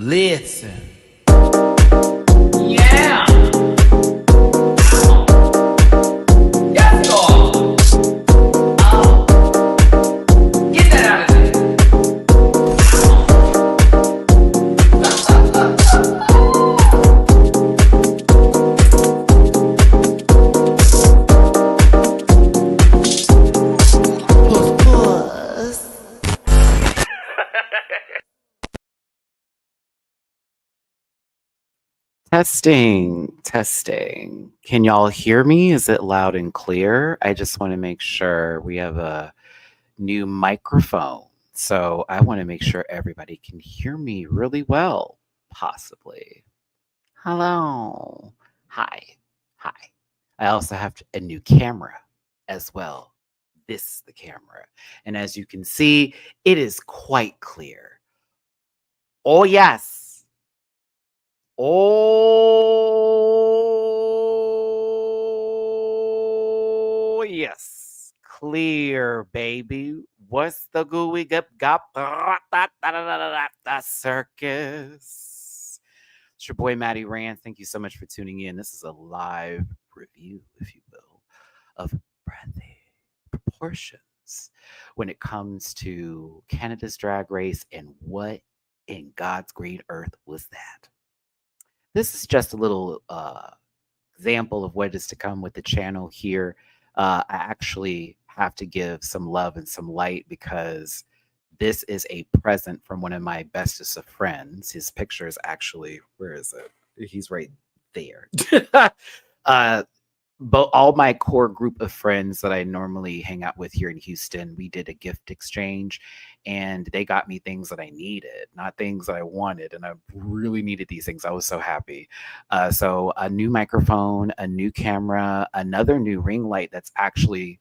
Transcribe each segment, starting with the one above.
Listen. Yeah. Yes, Lord. Get that out of there. Testing. Can y'all hear me? Is it loud and clear? I just want to make sure we have a new microphone. So I want to make sure everybody can hear me really well, possibly. Hello. Hi. Hi. I also have a new camera as well. This is the camera. And as you can see, it is quite clear. Oh, yes. Oh, yes. Clear, baby. What's the gooey gop? The circus. It's your boy, Matty-Rants. Thank you so much for tuning in. This is a live review, if you will, of breathy proportions when it comes to Canada's Drag Race and what in God's green earth was that. This is just a little example of what is to come with the channel here. I actually have to give some love and some light because this is a present from one of my bestest of friends. His picture is actually, where is it? He's right there. But all my core group of friends that I normally hang out with here in Houston, we did a gift exchange and they got me things that I needed, not things that I wanted. And I really needed these things. I was so happy. So a new microphone, a new camera, another new ring light that's actually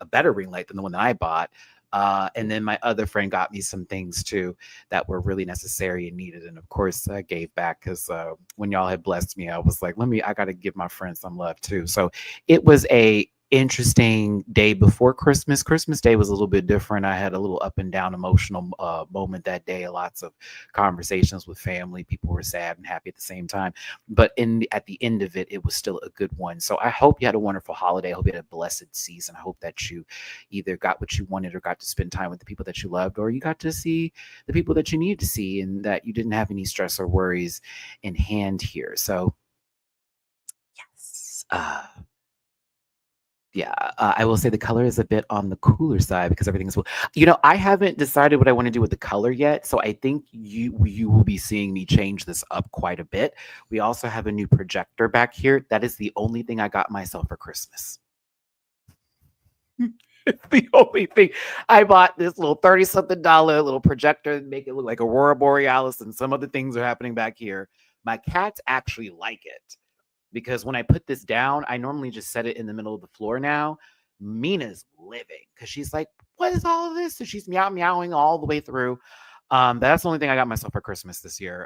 a better ring light than the one that I bought. And then my other friend got me some things too that were really necessary and needed. And of course, I gave back because when y'all had blessed me, I was like, I got to give my friends some love too. So it was a interesting day before Christmas. Christmas Day was a little bit different. I had a little up and down emotional moment that day. Lots of conversations with family. People were sad and happy at the same time. But at the end of it, it was still a good one. So I hope you had a wonderful holiday. I hope you had a blessed season. I hope that you either got what you wanted or got to spend time with the people that you loved, or you got to see the people that you needed to see and that you didn't have any stress or worries in hand here. So yes. I will say the color is a bit on the cooler side because everything is, I haven't decided what I want to do with the color yet. So I think you will be seeing me change this up quite a bit. We also have a new projector back here. That is the only thing I got myself for Christmas. It's the only thing. I bought this little $30-something little projector to make it look like Aurora Borealis, and some other things are happening back here. My cats actually like it. Because when I put this down, I normally just set it in the middle of the floor now. Mina's living because she's like, what is all of this? So she's meowing all the way through. That's the only thing I got myself for Christmas this year.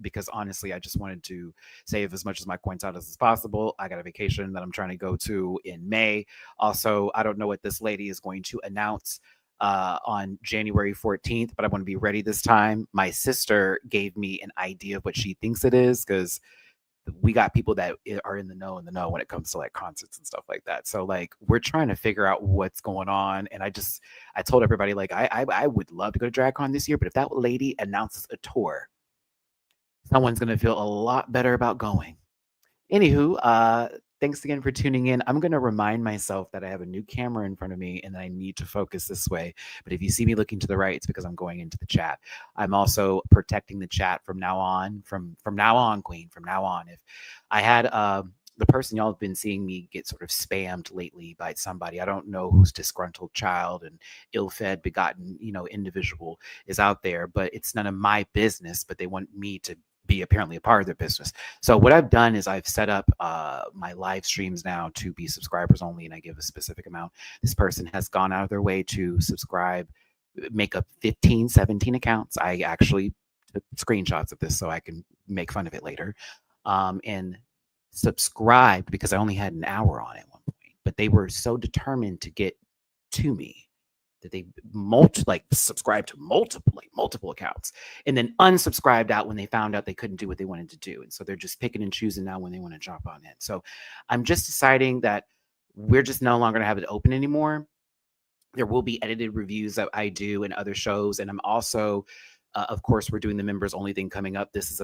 Because honestly, I just wanted to save as much of my coins out as possible. I got a vacation that I'm trying to go to in May. Also, I don't know what this lady is going to announce on January 14th, but I want to be ready this time. My sister gave me an idea of what she thinks it is because we got people that are in the know when it comes to like concerts and stuff like that. So like we're trying to figure out what's going on. And I told everybody like I would love to go to DragCon this year, but if that lady announces a tour, someone's gonna feel a lot better about going. Anywho, thanks again for tuning in. I'm going to remind myself that I have a new camera in front of me and that I need to focus this way. But if you see me looking to the right, it's because I'm going into the chat. I'm also protecting the chat from now on, from now on, Queen, from now on. If I had the person y'all have been seeing me get sort of spammed lately by somebody, I don't know whose disgruntled child and ill-fed, begotten, individual is out there, but it's none of my business, but they want me to be apparently a part of their business. So what I've done is I've set up my live streams now to be subscribers only, and I give a specific amount. This person has gone out of their way to subscribe, make up 15, 17 accounts. I actually took screenshots of this so I can make fun of it later. And subscribed because I only had an hour on at one point, but they were so determined to get to me that they subscribed to multiple accounts and then unsubscribed out when they found out they couldn't do what they wanted to do. And so they're just picking and choosing now when they want to jump on in. So I'm just deciding that we're just no longer going to have it open anymore. There will be edited reviews that I do and other shows. And I'm also, of course, we're doing the members only thing coming up. This is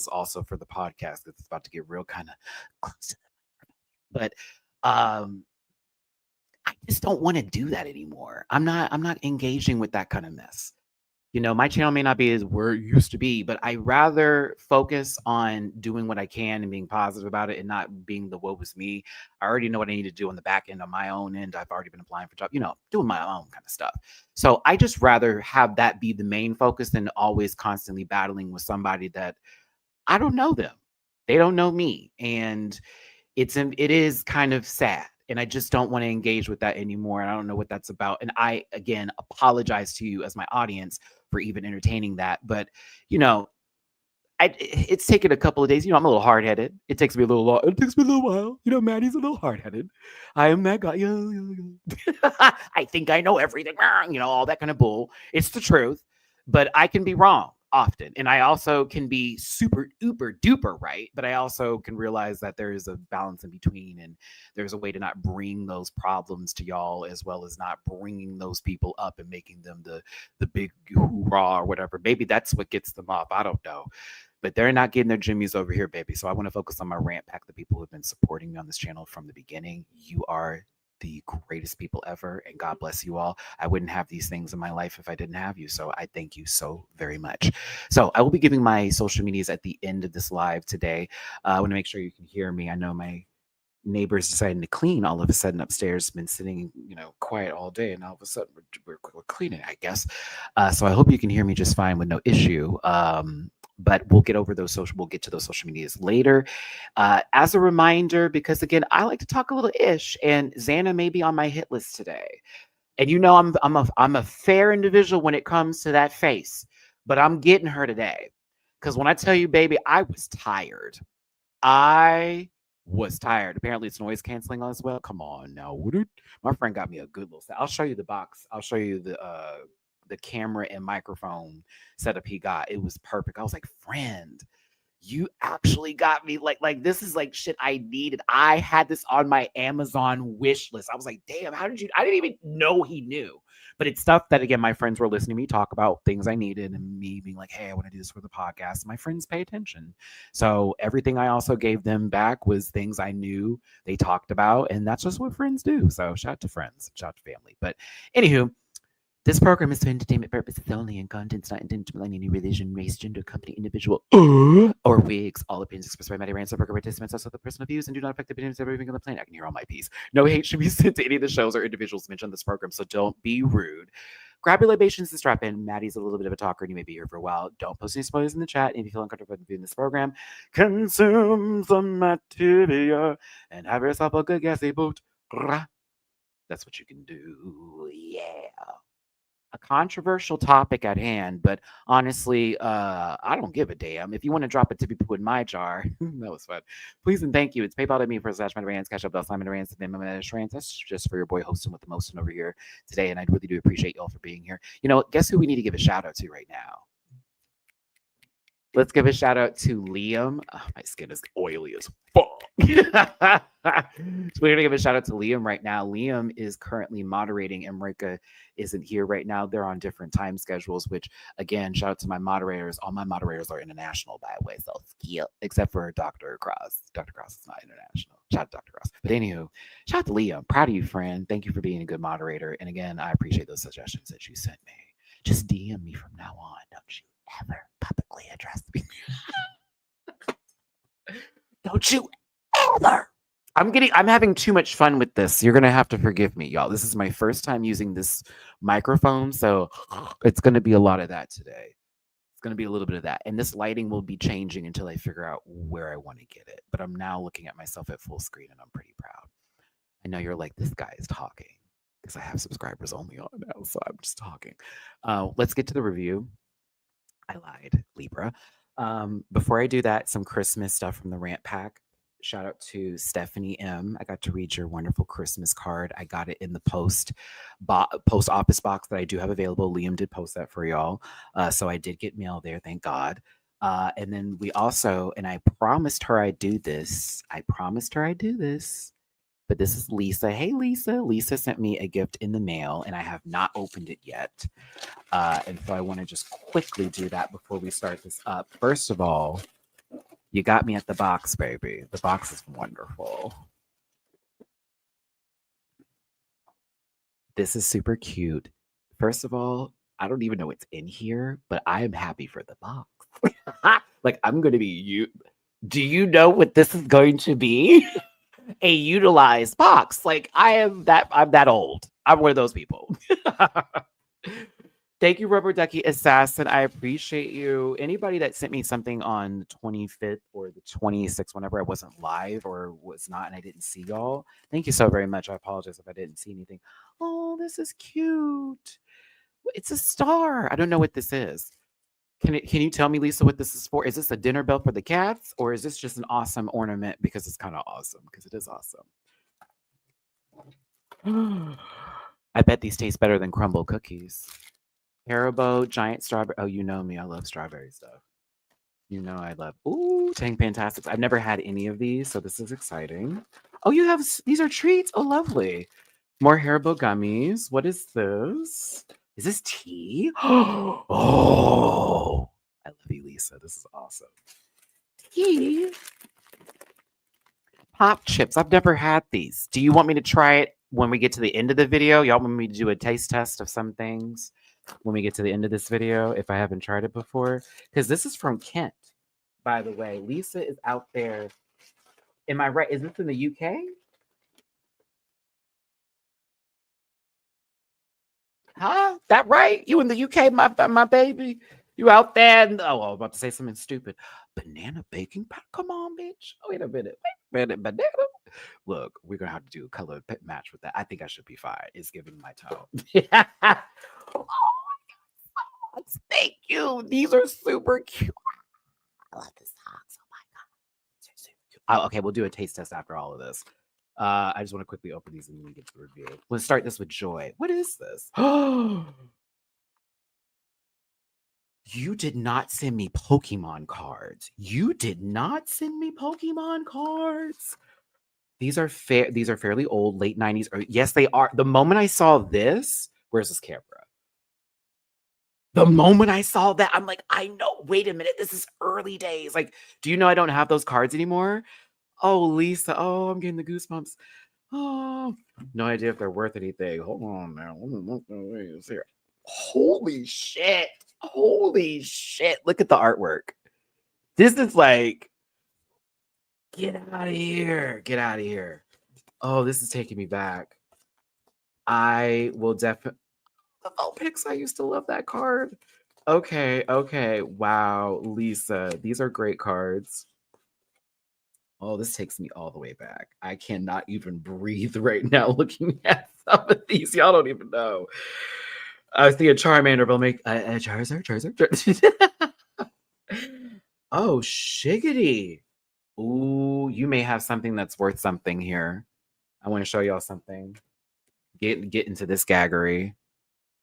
also for the podcast. It's about to get real kind of close to that. But I just don't want to do that anymore. I'm not engaging with that kind of mess. My channel may not be as where it used to be, but I rather focus on doing what I can and being positive about it and not being the woe was me. I already know what I need to do on the back end. On my own end, I've already been applying for jobs, doing my own kind of stuff. So I just rather have that be the main focus than always constantly battling with somebody that I don't know them. They don't know me. And it is kind of sad. And I just don't want to engage with that anymore. And I don't know what that's about. And I, again, apologize to you as my audience for even entertaining that. But, it's taken a couple of days. I'm a little hard-headed. It takes me a little while. Maddie's a little hard-headed. I am that guy. I think I know everything. All that kind of bull. It's the truth. But I can be wrong often. And I also can be super uber duper right. But I also can realize that there is a balance in between. And there's a way to not bring those problems to y'all, as well as not bringing those people up and making them the big hoorah or whatever. Maybe that's what gets them up. I don't know. But they're not getting their jimmies over here, baby. So I want to focus on my rant pack, the people who have been supporting me on this channel from the beginning. You are the greatest people ever, and God bless you all. I wouldn't have these things in my life if I didn't have you. So I thank you so very much. So I will be giving my social medias at the end of this live today. I want to make sure you can hear me. I know my neighbors deciding to clean all of a sudden upstairs, been sitting quiet all day, and all of a sudden we're cleaning, I guess. So I hope you can hear me just fine with no issue. But we'll get to those social medias later. As a reminder, because again, I like to talk a little ish, and Xana may be on my hit list today. And I'm a fair individual when it comes to that face, but I'm getting her today. Because when I tell you, baby, I was tired. Apparently it's noise canceling as well. Come on now. My friend got me a good little set. I'll show you the box. I'll show you the camera and microphone setup he got. It was perfect. I was like, friend, you actually got me like this is like shit I needed. I had this on my Amazon wish list. I was like, damn, I didn't even know he knew. But it's stuff that, again, my friends were listening to me talk about things I needed, and me being like, hey, I want to do this for the podcast. My friends pay attention. So everything I also gave them back was things I knew they talked about. And that's just what friends do. So shout out to friends, shout out to family. But anywho, this program is for entertainment purposes only, and content's not intended to belie any religion, race, gender, company, individual, or wigs. All opinions expressed by Matty-Rants or program participants are the personal views and do not affect the opinions of everything on the planet. I can hear all my piece. No hate should be sent to any of the shows or individuals mentioned on this program, so don't be rude. Grab your libations and strap in. Maddie's a little bit of a talker, and you may be here for a while. Don't post any spoilers in the chat. And if you feel uncomfortable viewing this program, consume some material and have yourself a good gassy boot. That's what you can do. Yeah. A controversial topic at hand, but honestly, I don't give a damn. If you want to drop it to be put in my jar, that was fun. Please and thank you. It's PayPal.me for /MattyRants, Cash App /MattyRants, and then MattyRants. That's just for your boy hosting with the most over here today, and I really do appreciate y'all for being here. Guess who we need to give a shout out to right now? Let's give a shout out to Liam. Oh, my skin is oily as fuck. So we're going to give a shout out to Liam right now. Liam is currently moderating, and Marika isn't here right now. They're on different time schedules, which, again, shout out to my moderators. All my moderators are international, by the way, so skill, except for Dr. Cross. Dr. Cross is not international. Shout out to Dr. Cross. But anywho, shout out to Liam. Proud of you, friend. Thank you for being a good moderator. And again, I appreciate those suggestions that you sent me. Just DM me from now on, don't you ever publicly address me. Don't you ever. I'm having too much fun with this. You're gonna have to forgive me, y'all. This is my first time using this microphone, so it's gonna be a lot of that today. It's gonna be a little bit of that. And this lighting will be changing until I figure out where I want to get it. But I'm now looking at myself at full screen, and I'm pretty proud. I know you're like, this guy is talking, because I have subscribers only on now, so I'm just talking. Let's get to the review. I lied, Libra. Before I do that, some Christmas stuff from the rant pack. Shout out to Stephanie M. I got to read your wonderful Christmas card. I got it in the post office box that I do have available. Liam did post that for y'all. So I did get mail there, thank God. And then we also, and I promised her I'd do this. I promised her I'd do this. But this is Lisa. Hey, Lisa. Lisa sent me a gift in the mail, and I have not opened it yet. And so I want to just quickly do that before we start this up. First of all, you got me at the box, baby. The box is wonderful. This is super cute. First of all, I don't even know what's in here, but I am happy for the box. Like, I'm going to be you. Do you know what this is going to be? A utilized box. Like, I'm that old. I'm one of those people. Thank you, Rubber Ducky Assassin. I appreciate you. Anybody that sent me something on the 25th or the 26th, whenever I wasn't live or was not, and I didn't see y'all, thank you so very much. I apologize if I didn't see anything. Oh, this is cute. It's a star. I don't know what this is. Can you tell me, Lisa, what this is for? Is this a dinner bell for the cats, or is this just an awesome ornament because it's kind of awesome? Because it is awesome. I bet these taste better than crumble cookies. Haribo giant strawberry. Oh, you know me. I love strawberry stuff. You know I love. Ooh, Tang Fantastics. I've never had any of these, so this is exciting. Oh, you have these are treats. Oh, lovely. More Haribo gummies. What is this? Is this tea? Oh, I love you, Lisa. This is awesome. Tea. Pop chips. I've never had these. Do you want me to try it when we get to the end of the video? Y'all want me to do a taste test of some things when we get to the end of this video if I haven't tried it before? Because this is from Kent, by the way. Lisa is out there. Am I right? Is this in the UK? Huh? That right? You in the UK, my baby? You out there? Oh, I was about to say something stupid. Banana baking powder? Come on, bitch. Wait a minute. Wait a minute. Banana? Look, we're going to have to do a color match with that. I think I should be fine. It's giving my tone. Oh, my God. Thank you. These are super cute. I love the socks. Oh, my God. They're super cute. Oh, okay, we'll do a taste test after all of this. I just want to quickly open these and then we get to the review. Let's start this with joy. What is this? You did not send me Pokemon cards. You did not send me Pokemon cards. These are fairly old, late 90s. Yes, they are. The moment I saw this, where's this camera? The moment I saw that, I'm like, I know. Wait a minute. This is early days. Like, do you know I don't have those cards anymore? Oh, Lisa. Oh, I'm getting the goosebumps. Oh, no idea if they're worth anything. Hold on now. Holy shit. Holy shit. Look at the artwork. This is like, get out of here. Get out of here. Oh, this is taking me back. I will definitely. The Vulpix, I used to love that card. Okay, okay. Wow, Lisa. These are great cards. Oh, this takes me all the way back. I cannot even breathe right now looking at some of these. Y'all don't even know. I see a Charmander will make a Charizard. Oh, shiggity. Ooh, you may have something that's worth something here. I want to show y'all something. Get into this gaggery.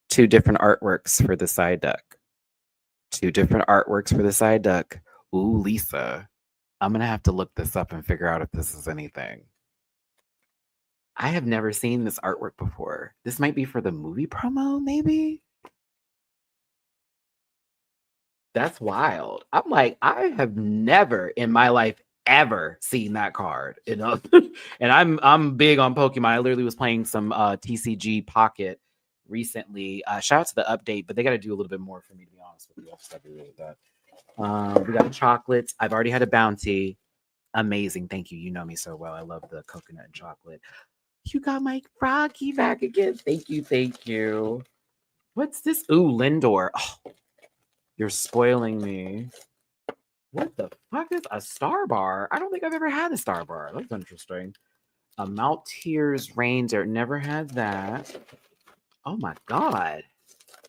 2 different artworks for the side duck. 2 different artworks for the side duck. Ooh, Lisa. I'm going to have to look this up and figure out if this is anything. I have never seen this artwork before. This might be for the movie promo, maybe? That's wild. I'm like, I have never in my life ever seen that card. You know? And I'm big on Pokemon. I literally was playing some TCG Pocket recently. Shout out to the update, but they got to do a little bit more for me, to be honest with you. I'll just have to agree with that. We got chocolates. I've already had a bounty. Amazing. Thank you. You know me so well. I love the coconut and chocolate. You got my Froggy back again. Thank you. Thank you. What's this? Ooh, Lindor. Oh, you're spoiling me. What the fuck is a Star Bar? I don't think I've ever had a Star Bar. That's interesting. A Maltesers Reindeer. Never had that. Oh my God.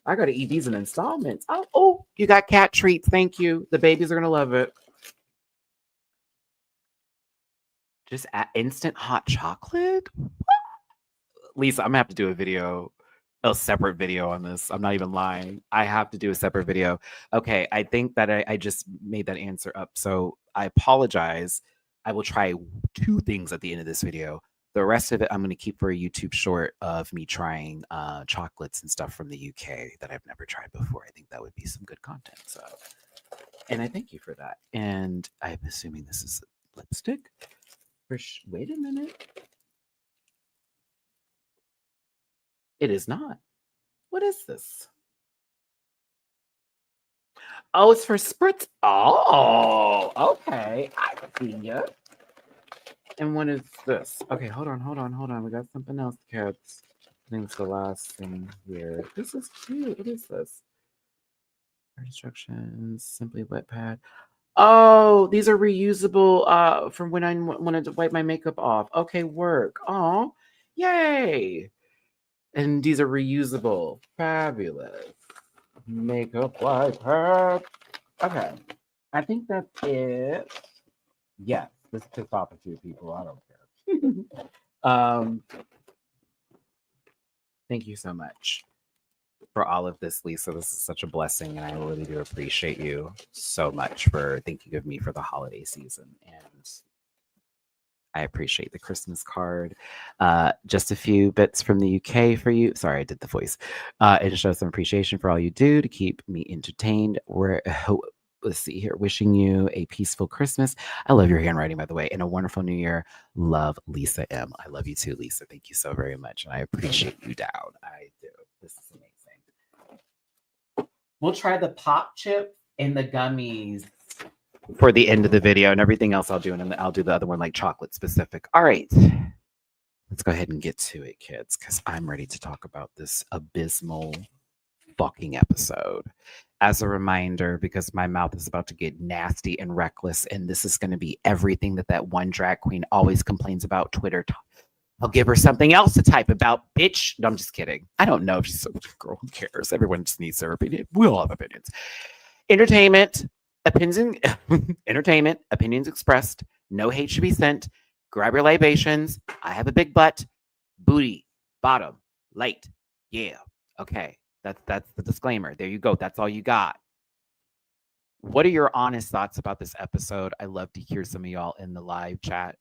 I got to eat these in installments. Oh, you got cat treats. Thank you. The babies are going to love it. Just instant hot chocolate? Lisa, I'm gonna have to do a separate video on this. I'm not even lying. I have to do a separate video. Okay, I think that I just made that answer up. So I apologize. I will try 2 things at the end of this video. The rest of it, I'm gonna keep for a YouTube short of me trying chocolates and stuff from the UK that I've never tried before. I think that would be some good content. So, and I thank you for that. And I'm assuming this is lipstick. Wait a minute. It is not. What is this? Oh, it's for spritz. Oh, okay. I see ya. And what is this? Okay, hold on. We got something else, kids. I think it's the last thing here. This is cute. What is this? Instructions, simply wet pad. Oh, these are reusable from when I wanted to wipe my makeup off. Okay, work. Oh, yay. And these are reusable. Fabulous. Makeup wipe pad. Okay. I think that's it. Yes, this pissed off a few people. I don't care. Thank you so much for all of this, Lisa. This is such a blessing, and I really do appreciate you so much for thinking of me for the holiday season. And I appreciate the Christmas card. Just a few bits from the UK for you. Sorry, I did the voice. And show some appreciation for all you do to keep me entertained. Let's see here. Wishing you a peaceful Christmas. I love your handwriting, by the way, and a wonderful new year. Love, Lisa M. I love you too, Lisa. Thank you so very much. And I appreciate you down. I do. This is amazing. We'll try the pop chip and the gummies for the end of the video, and everything else I'll do, and then I'll do the other one like chocolate specific. All right. Let's go ahead and get to it, kids, because I'm ready to talk about this abysmal fucking episode. As a reminder, because my mouth is about to get nasty and reckless, and this is going to be everything that one drag queen always complains about Twitter. I'll give her something else to type about, bitch. No, I'm just kidding. I don't know if she's a girl. Who cares? Everyone just needs their opinion. We all have opinions. Entertainment, opinions expressed. No hate should be sent. Grab your libations. I have a big butt. Booty, bottom, light. Yeah. Okay. That's the disclaimer. There you go. That's all you got. What are your honest thoughts about this episode? I love to hear some of y'all in the live chat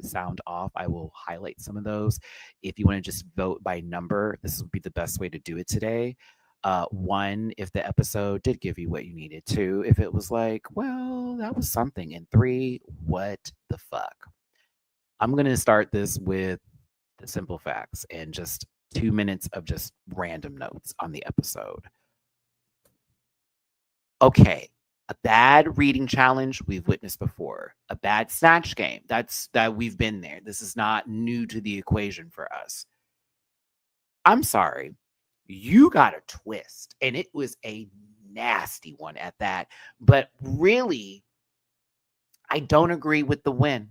sound off. I will highlight some of those. If you want to just vote by number, this would be the best way to do it today. 1, if the episode did give you what you needed. 2, if it was like, well, that was something. And 3, what the fuck? I'm going to start this with the simple facts and just 2 minutes of just random notes on the episode. Okay, a bad reading challenge we've witnessed before. A bad snatch game. That we've been there. This is not new to the equation for us. I'm sorry. You got a twist, and it was a nasty one at that. But really, I don't agree with the win.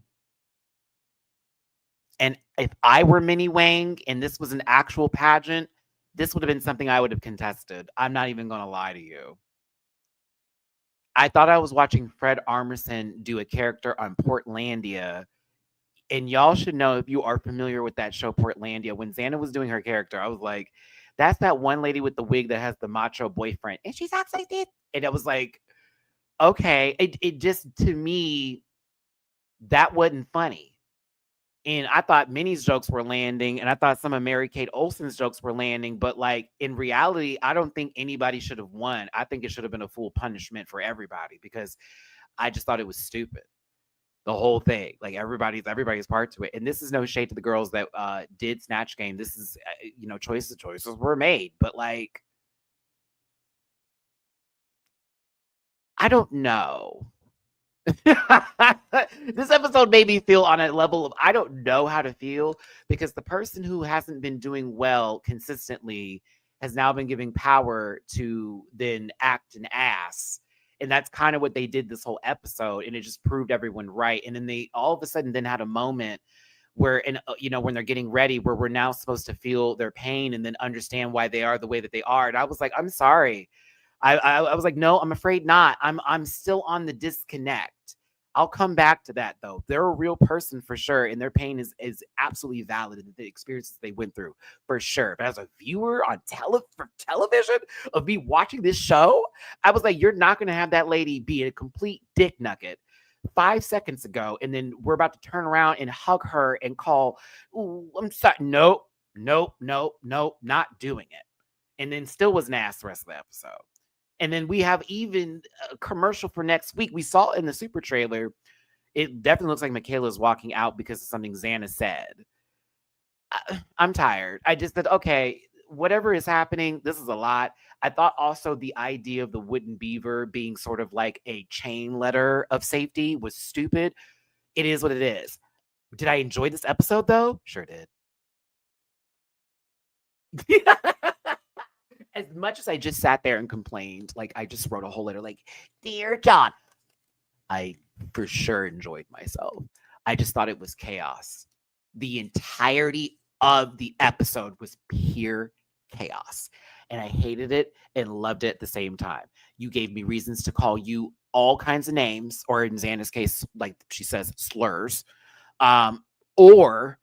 And if I were Minnie Wang and this was an actual pageant, this would have been something I would have contested. I'm not even going to lie to you. I thought I was watching Fred Armisen do a character on Portlandia. And y'all should know, if you are familiar with that show, Portlandia, when Xana was doing her character, I was like, that's that one lady with the wig that has the macho boyfriend. And she talks like this. And I was like, okay. It just, to me, that wasn't funny. And I thought Minnie's jokes were landing, and I thought some of Mary-Kate Olsen's jokes were landing. But, like, in reality, I don't think anybody should have won. I think it should have been a full punishment for everybody, because I just thought it was stupid. The whole thing. Like, everybody's part to it. And this is no shade to the girls that did Snatch Game. This is, choices were made. But, like, I don't know. This episode made me feel on a level of I don't know how to feel, because the person who hasn't been doing well consistently has now been giving power to then act an ass. And that's kind of what they did this whole episode. And it just proved everyone right. And then they all of a sudden then had a moment where, when they're getting ready, where we're now supposed to feel their pain and then understand why they are the way that they are. And I was like, I'm sorry. I was like, no, I'm afraid not. I'm still on the disconnect. I'll come back to that though. They're a real person for sure, and their pain is absolutely valid, and the experiences they went through for sure. But as a viewer on for television of me watching this show, I was like, you're not going to have that lady be a complete dick nugget 5 seconds ago, and then we're about to turn around and hug her and call, "Ooh, I'm sorry." Nope, nope, nope, nope, not doing it. And then still was an ass the rest of the episode. And then we have even a commercial for next week. We saw it in the super trailer. It definitely looks like Michaela's walking out because of something Xana said. I'm tired. I just said, okay, whatever is happening, this is a lot. I thought also the idea of the wooden beaver being sort of like a chain letter of safety was stupid. It is what it is. Did I enjoy this episode though? Sure did. As much as I just sat there and complained, like I just wrote a whole letter like, "Dear John," I for sure enjoyed myself. I just thought it was chaos. The entirety of the episode was pure chaos. And I hated it and loved it at the same time. You gave me reasons to call you all kinds of names, or in Xana's case, like she says, slurs, or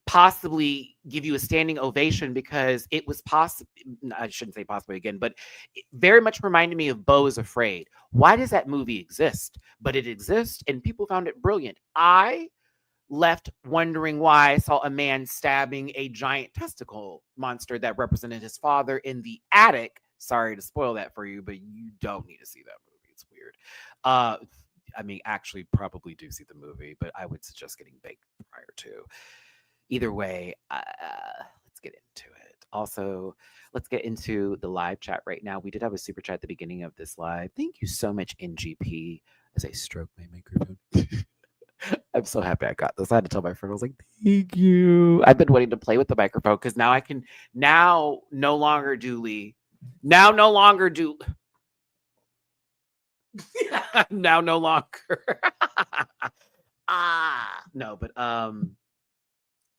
possibly give you a standing ovation because it was possible. I shouldn't say possibly again, but it very much reminded me of Beau is Afraid. Why does that movie exist? But it exists and people found it brilliant. I left wondering why I saw a man stabbing a giant testicle monster that represented his father in the attic. Sorry to spoil that for you, but you don't need to see that movie. It's weird. I mean, actually, probably do see the movie, but I would suggest getting baked prior to. Either way, let's get into it. Also, let's get into the live chat right now. We did have a super chat at the beginning of this live. Thank you so much, NGP, as I stroke my microphone. I'm so happy I got this. I had to tell my friend, I was like, thank you. I've been waiting to play with the microphone because now I can, now no longer Dooley. Now no longer do. Now no longer. No, but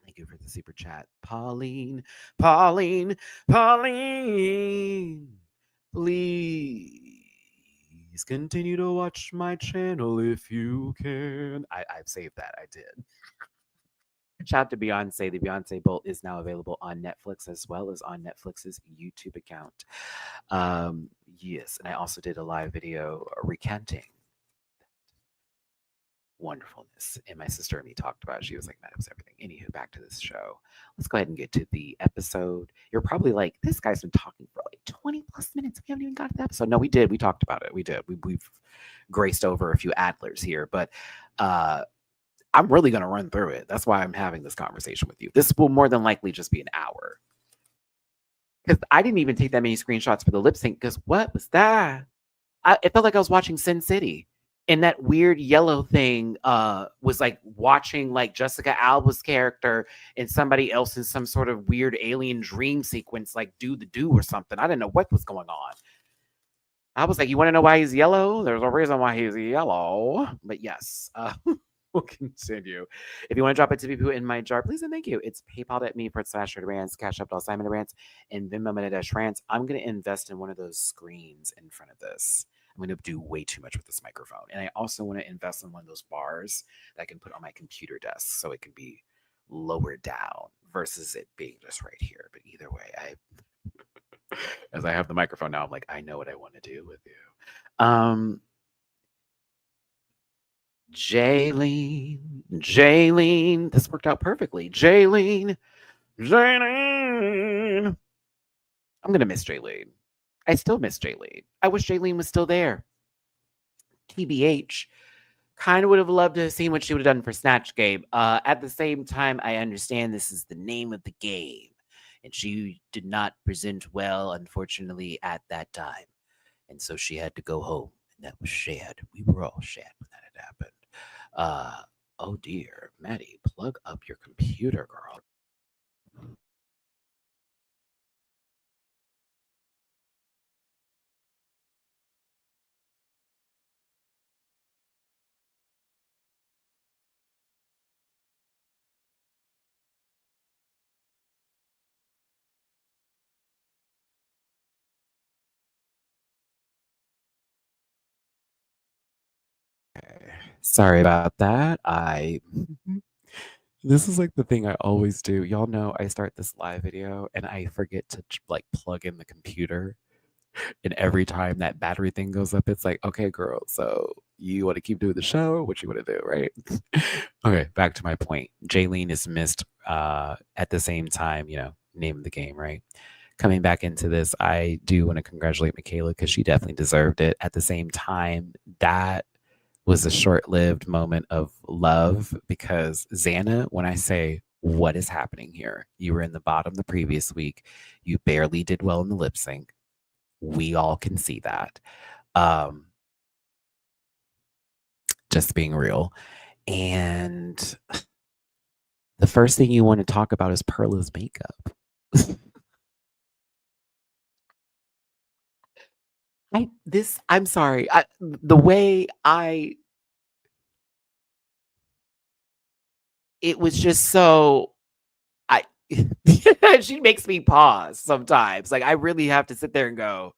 thank you for the super chat. Pauline, Pauline, Pauline, please continue to watch my channel if you can. I've saved that. I did. Shout out to Beyonce. The Beyonce Bolt is now available on Netflix as well as on Netflix's YouTube account. Yes, and I also did a live video recanting wonderfulness. And my sister and me talked about it. She was like, "Man, it was everything." Anywho, back to this show. Let's go ahead and get to the episode. You're probably like, this guy's been talking for like 20 plus minutes. We haven't even got to the episode. No, we did. We talked about it. We did. We've graced over a few Adlers here, but I'm really going to run through it. That's why I'm having this conversation with you. This will more than likely just be an hour. Because I didn't even take that many screenshots for the lip sync. Because what was that? It felt like I was watching Sin City. And that weird yellow thing was like watching like Jessica Alba's character and somebody else in some sort of weird alien dream sequence, like do the do or something. I didn't know what was going on. I was like, you want to know why he's yellow? There's a reason why he's yellow. But yes, we'll continue. If you want to drop it to people in my jar, please and thank you. It's paypal.me/Rants, Cash App @SimonRants, and Venmo Rants. I'm going to invest in one of those screens in front of this. I'm going to do way too much with this microphone. And I also want to invest in one of those bars that I can put on my computer desk so it can be lower down versus it being just right here. But either way, as I have the microphone now, I'm like, I know what I want to do with you. Jaylene, this worked out perfectly. Jaylene. I'm going to miss Jaylene. I still miss Jaylene. I wish Jaylene was still there. TBH, kind of would have loved to have seen what she would have done for Snatch Game. At the same time, I understand this is the name of the game. And she did not present well, unfortunately, at that time. And so she had to go home. And that was sad. We were all sad when that had happened. Oh dear. Maddie, plug up your computer, girl. Okay. Sorry about that. This is like the thing I always do. Y'all know I start this live video and I forget to like plug in the computer. And every time that battery thing goes up, it's like, okay, girl, so you want to keep doing the show? What you want to do, right? Okay, back to my point. Jaylene is missed at the same time, name of the game, right? Coming back into this, I do want to congratulate Michaela because she definitely deserved it. At the same time, that was a short-lived moment of love because Xana, when I say what is happening here, you were in the bottom the previous week, you barely did well in the lip sync. We all can see that. Um, just being real. And the first thing you want to talk about is Perla's makeup. I'm sorry. The way it was just so I she makes me pause sometimes. Like I really have to sit there and go,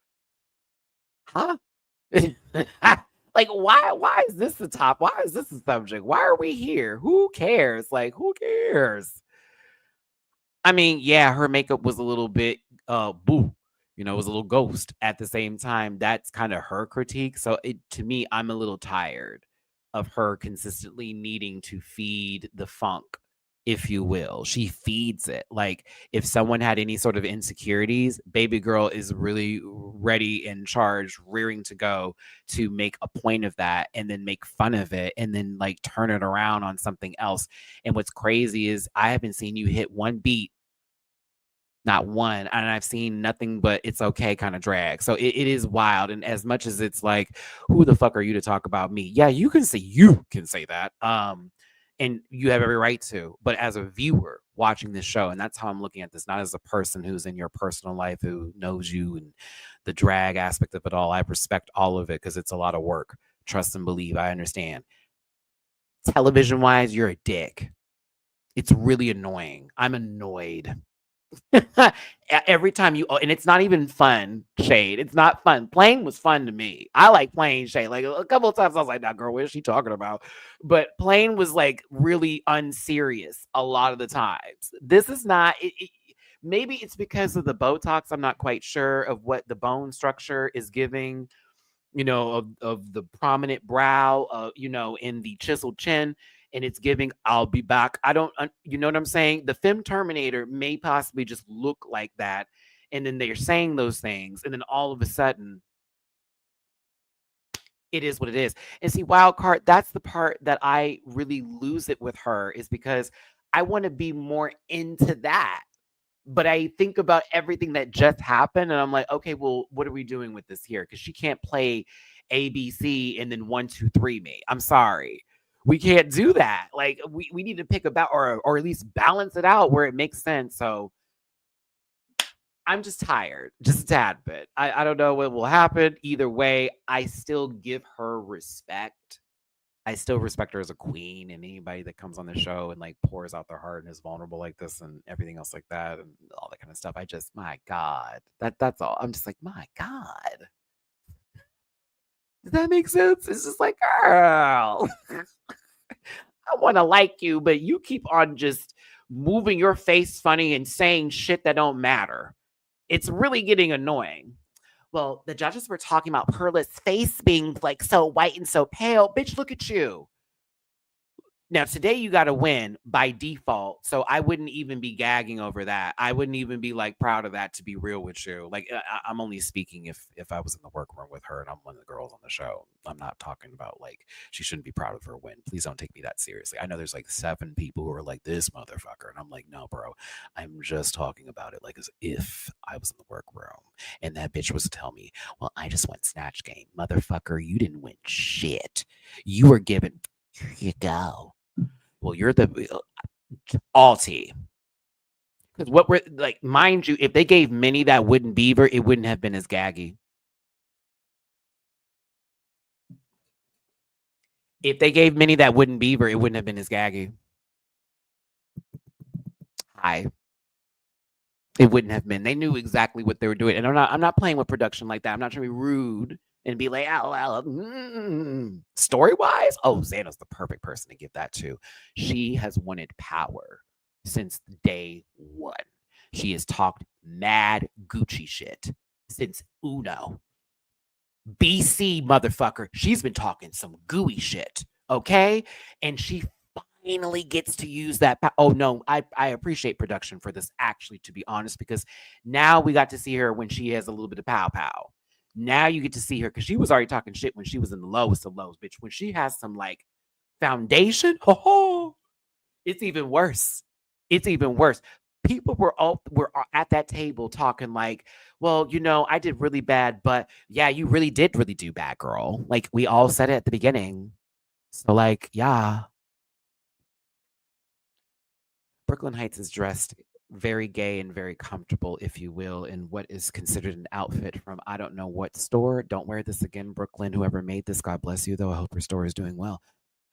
huh? Like why is this the top? Why is this the subject? Why are we here? Who cares? Like who cares? I mean, yeah, her makeup was a little bit boo. It was a little ghost. At the same time, that's kind of her critique. So to me, I'm a little tired of her consistently needing to feed the funk, if you will. She feeds it. Like if someone had any sort of insecurities, baby girl is really ready and charged, rearing to go to make a point of that and then make fun of it and then like turn it around on something else. And what's crazy is I haven't seen you hit one beat, not one, and I've seen nothing but it's okay kind of drag. So it is wild. And as much as it's like, who the fuck are you to talk about me? Yeah, you can say that. And you have every right to. But as a viewer watching this show, and that's how I'm looking at this, not as a person who's in your personal life who knows you and the drag aspect of it all. I respect all of it because it's a lot of work. Trust and believe. I understand. Television wise, you're a dick. It's really annoying. I'm annoyed. Every time and it's not even fun, Shade. It's not fun. Playing was fun to me. I like playing Shade. Like a couple of times I was like, "Now, girl, what is she talking about?" But playing was like really unserious a lot of the times. This is not. Maybe it's because of the Botox. I'm not quite sure of what the bone structure is giving. Of the prominent brow, in the chiseled chin, and it's giving I'll be back. I don't, you know what I'm saying? The Femme Terminator may possibly just look like that. And then they're saying those things. And then all of a sudden, it is what it is. And see, wild card, that's the part that I really lose it with her is because I want to be more into that. But I think about everything that just happened and I'm like, okay, well, what are we doing with this here? Because she can't play ABC and then 1, 2, 3 me. I'm sorry. We can't do that. Like we need to pick about or at least balance it out where it makes sense. So I'm just tired, just a tad bit. I don't know what will happen. Either way, I still give her respect. I still respect her as a queen, and anybody that comes on the show and like pours out their heart and is vulnerable like this and everything else like that and all that kind of stuff. I just, my God, that's all. I'm just like, my God. Does that make sense? It's just like, girl, I want to like you, but you keep on just moving your face funny and saying shit that don't matter. It's really getting annoying. Well, the judges were talking about Perla's face being like so white and so pale. Bitch, look at you. Now, today you got to win by default. So I wouldn't even be gagging over that. I wouldn't even be like proud of that, to be real with you. Like I'm only speaking if I was in the workroom with her and I'm one of the girls on the show. I'm not talking about like she shouldn't be proud of her win. Please don't take me that seriously. I know there's like 7 people who are like this motherfucker. And I'm like, no, bro, I'm just talking about it like as if I was in the workroom and that bitch was to tell me, well, I just went Snatch Game. Motherfucker, you didn't win shit. You were given, here you go. Well, you're the all tea. Because what we're like, mind you, if they gave Minnie that wooden beaver, it wouldn't have been as gaggy. If they gave Minnie that wooden beaver, it wouldn't have been as gaggy. Hi. It wouldn't have been. They knew exactly what they were doing. And I'm not playing with production like that. I'm not trying to be rude and be like, story wise, oh, Xana's the perfect person to give that to. She has wanted power since day one. She has talked mad Gucci shit since Uno. BC motherfucker. She's been talking some gooey shit. Okay. And she finally gets to use that. Oh no, I appreciate production for this, actually, to be honest, because now we got to see her when she has a little bit of pow pow. Now you get to see her because she was already talking shit when she was in the lowest of lows, bitch. When she has some like foundation, it's even worse. It's even worse. People were at that table talking like, well, I did really bad, but yeah, you really did really do bad, girl. Like we all said it at the beginning. So like, yeah. Brooklyn Heights is dressed very gay and very comfortable, if you will, in what is considered an outfit from I don't know what store. Don't wear this again, Brooklyn. Whoever made this, God bless you, though. I hope your store is doing well.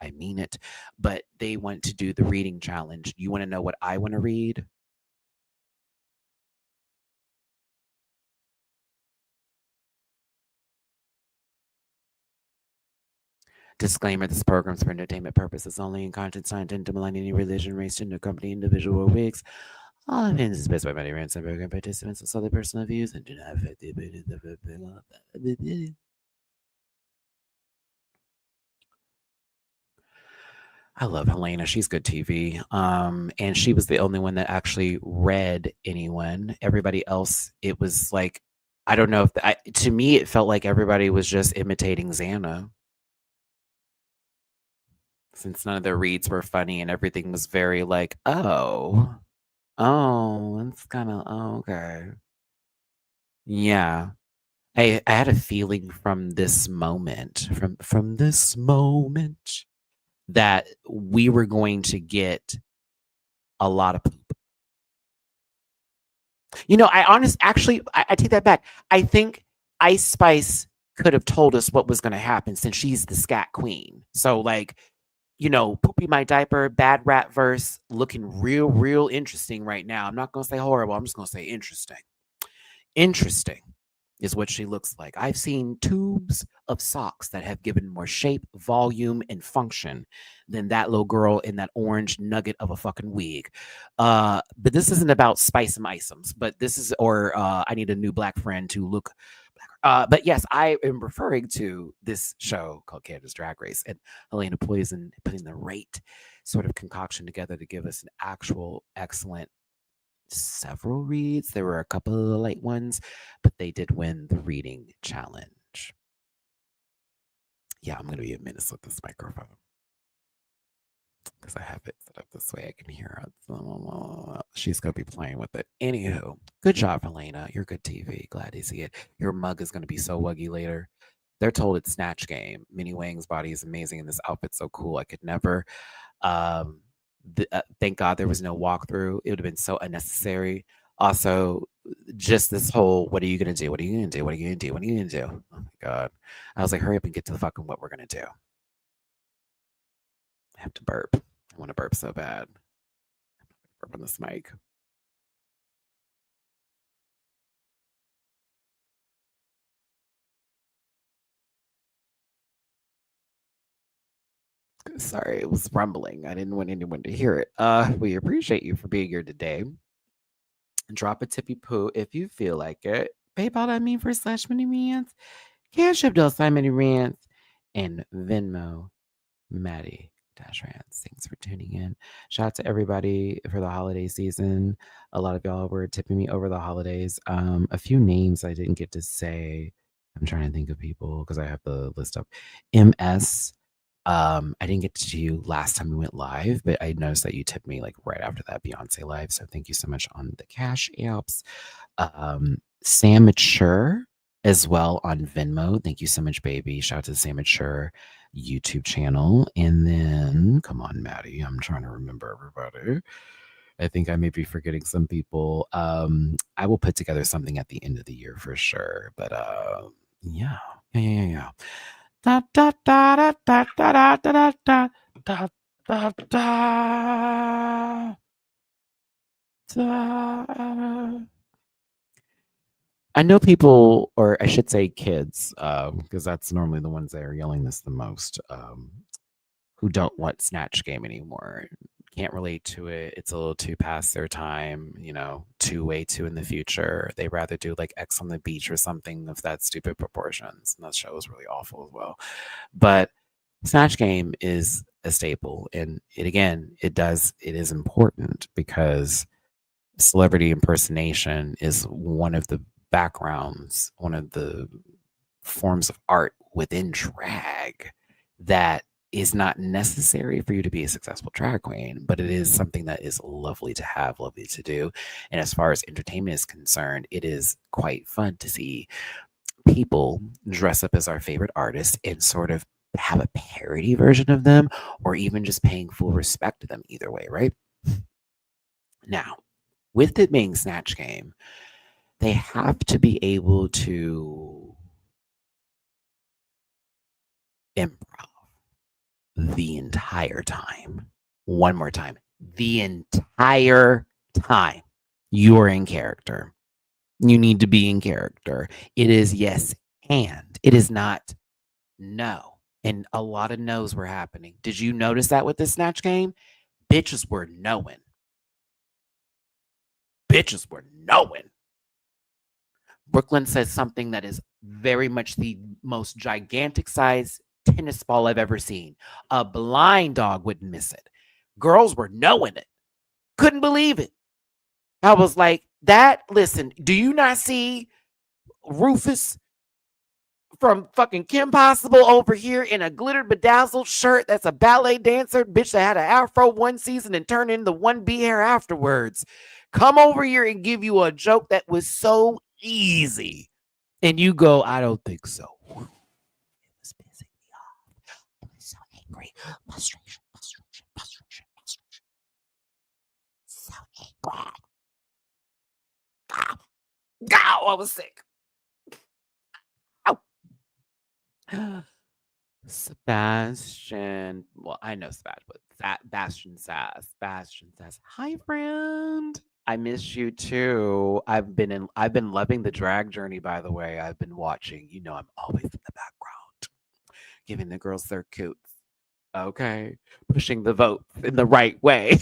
I mean it. But they want to do the reading challenge. You want to know what I want to read? Disclaimer: this program is for entertainment purposes only, and content not intended to malign any religion, race, gender, company, individual, or wigs. All opinions expressed by Matty-Rants and program participants with solid personal views and do not affect the ability of. I love Helena. She's good TV. And she was the only one that actually read anyone. Everybody else, it was like, I don't know if to me it felt like everybody was just imitating Xana. Since none of their reads were funny and everything was very like, oh, it's kind of okay. Yeah. I had a feeling from this moment, from this moment, that we were going to get a lot of poop. I take that back. I think Ice Spice could have told us what was going to happen since she's the scat queen. So like, Poopy My Diaper, Bad Rat Verse, looking real, real interesting right now. I'm not going to say horrible. I'm just going to say interesting. Interesting is what she looks like. I've seen tubes of socks that have given more shape, volume, and function than that little girl in that orange nugget of a fucking wig. But this isn't about Spice and Icems, but this is, or I need a new black friend to look. But yes, I am referring to this show called Canada's Drag Race, and Helena Poison putting the right sort of concoction together to give us an actual excellent several reads. There were a couple of late ones, but they did win the reading challenge. Yeah, I'm going to be a menace with this microphone because I have it set up this way I can hear her. She's going to be playing with it. Anywho, good job, Helena. You're good TV. Glad to see it. Your mug is going to be so wuggy later. They're told it's Snatch Game. Minnie Wang's body is amazing and this outfit's so cool. I could never. Thank God there was no walkthrough. It would have been so unnecessary. Also, just this whole, what are you going to do? What are you going to do? What are you going to do? What are you going to do? Oh my God. I was like, hurry up and get to the fucking what we're going to do. I have to burp. I want to burp so bad. Burp on this mic. Sorry, it was rumbling. I didn't want anyone to hear it. We appreciate you for being here today. Drop a tippy poo if you feel like it. PayPal.me /MattyRants. Cash App $MattyRants. And Venmo Matty-Rants. Thanks for tuning in. Shout out to everybody for the holiday season. A lot of y'all were tipping me over the holidays. A few names I didn't get to say. I'm trying to think of people because I have the list up. MS. I didn't get to you last time we went live, but I noticed that you tipped me like right after that Beyonce live. So thank you so much on the cash apps. Sam Mature as well on Venmo. Thank you so much, baby. Shout out to the Sam Mature YouTube channel. And then, come on, Maddie. I'm trying to remember everybody. I think I may be forgetting some people. I will put together something at the end of the year for sure. But yeah. Da, da, da, da, da, da, da, da, da, da, da, da. I know people, or I should say kids, because that's normally the ones that are yelling this the most, who don't want Snatch Game anymore. Can't relate to it. It's a little too past their time, way too in the future. They rather do like X on the Beach or something of that stupid proportions. And that show was really awful as well. But Snatch Game is a staple. And it is important because celebrity impersonation is one of the backgrounds, one of the forms of art within drag that is not necessary for you to be a successful drag queen, but it is something that is lovely to have, lovely to do. And as far as entertainment is concerned, it is quite fun to see people dress up as our favorite artists and sort of have a parody version of them, or even just paying full respect to them either way, right? Now, with it being Snatch Game, they have to be able to improv the entire time. One more time. The entire time you are in character. You need to be in character. It is yes and. It is not no. And a lot of no's were happening. Did you notice that with the Snatch Game? Bitches were knowing. Bitches were knowing. Brooklyn says something that is very much the most gigantic size tennis ball I've ever seen. A blind dog wouldn't miss it. Girls were knowing it. Couldn't believe it. I was like, listen, do you not see Rufus from fucking Kim Possible over here in a glittered bedazzled shirt that's a ballet dancer, bitch that had an afro one season and turned into one B hair afterwards? Come over here and give you a joke that was so easy. And you go, I don't think so. It was pissing me off. I was so angry. Frustration. So angry. I was sick. Ow. Sebastian. Well, I know Sebastian, but Bastian says. Hi, friend. I miss you too. I've been loving the drag journey, by the way. I've been watching. I'm always in the background, giving the girls their coots. Okay. Pushing the vote in the right way.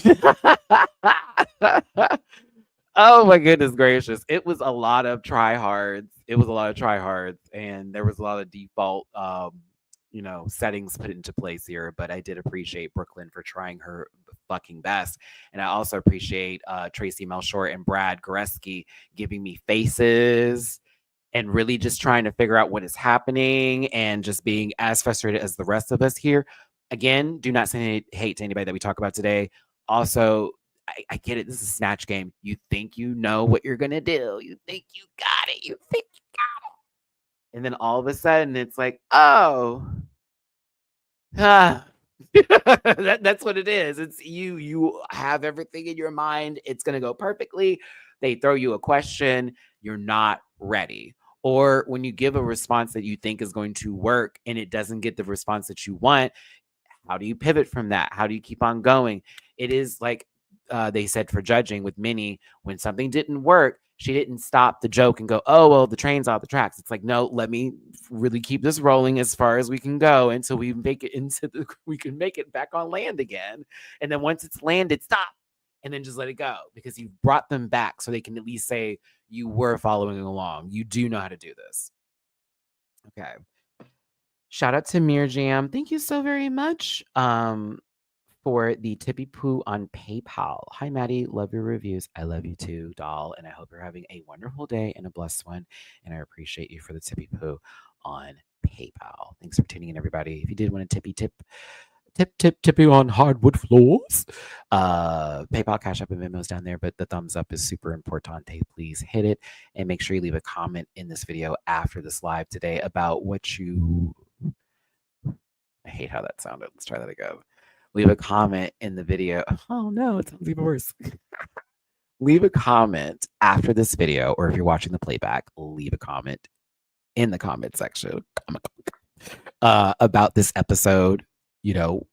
Oh my goodness gracious. It was a lot of tryhards. And there was a lot of default settings put into place here, but I did appreciate Brooklyn for trying her fucking best. And I also appreciate Tracy Melshore and Brad Goreski giving me faces and really just trying to figure out what is happening and just being as frustrated as the rest of us here. Again, do not say hate to anybody that we talk about today. Also, I get it. This is a Snatch Game. You think you know what you're going to do. You think you got it. And then all of a sudden, it's like, oh, that's what it is. It's you have everything in your mind. It's going to go perfectly. They throw you a question. You're not ready. Or when you give a response that you think is going to work and it doesn't get the response that you want, how do you pivot from that? How do you keep on going? It is like they said for judging with Minnie, when something didn't work, she didn't stop the joke and go, oh, well, the train's off the tracks. It's like, no, let me really keep this rolling as far as we can go until we make it we can make it back on land again. And then once it's landed, stop. And then just let it go, because you brought them back so they can at least say you were following along. You do know how to do this. Okay. Shout out to Mir Jam. Thank you so very much for the tippy poo on PayPal. Hi, Maddie. Love your reviews. I love you too, doll. And I hope you're having a wonderful day and a blessed one. And I appreciate you for the tippy poo on PayPal. Thanks for tuning in, everybody. If you did want a tippy on hardwood floors, PayPal, Cash App, and Venmo's down there, but the thumbs up is super important. Please hit it and make sure you leave a comment in this video after this live today about what you... I hate how that sounded. Let's try that again. Leave a comment in the video. Oh no, it sounds even worse. Leave a comment after this video, or if you're watching the playback, leave a comment in the comment section about this episode.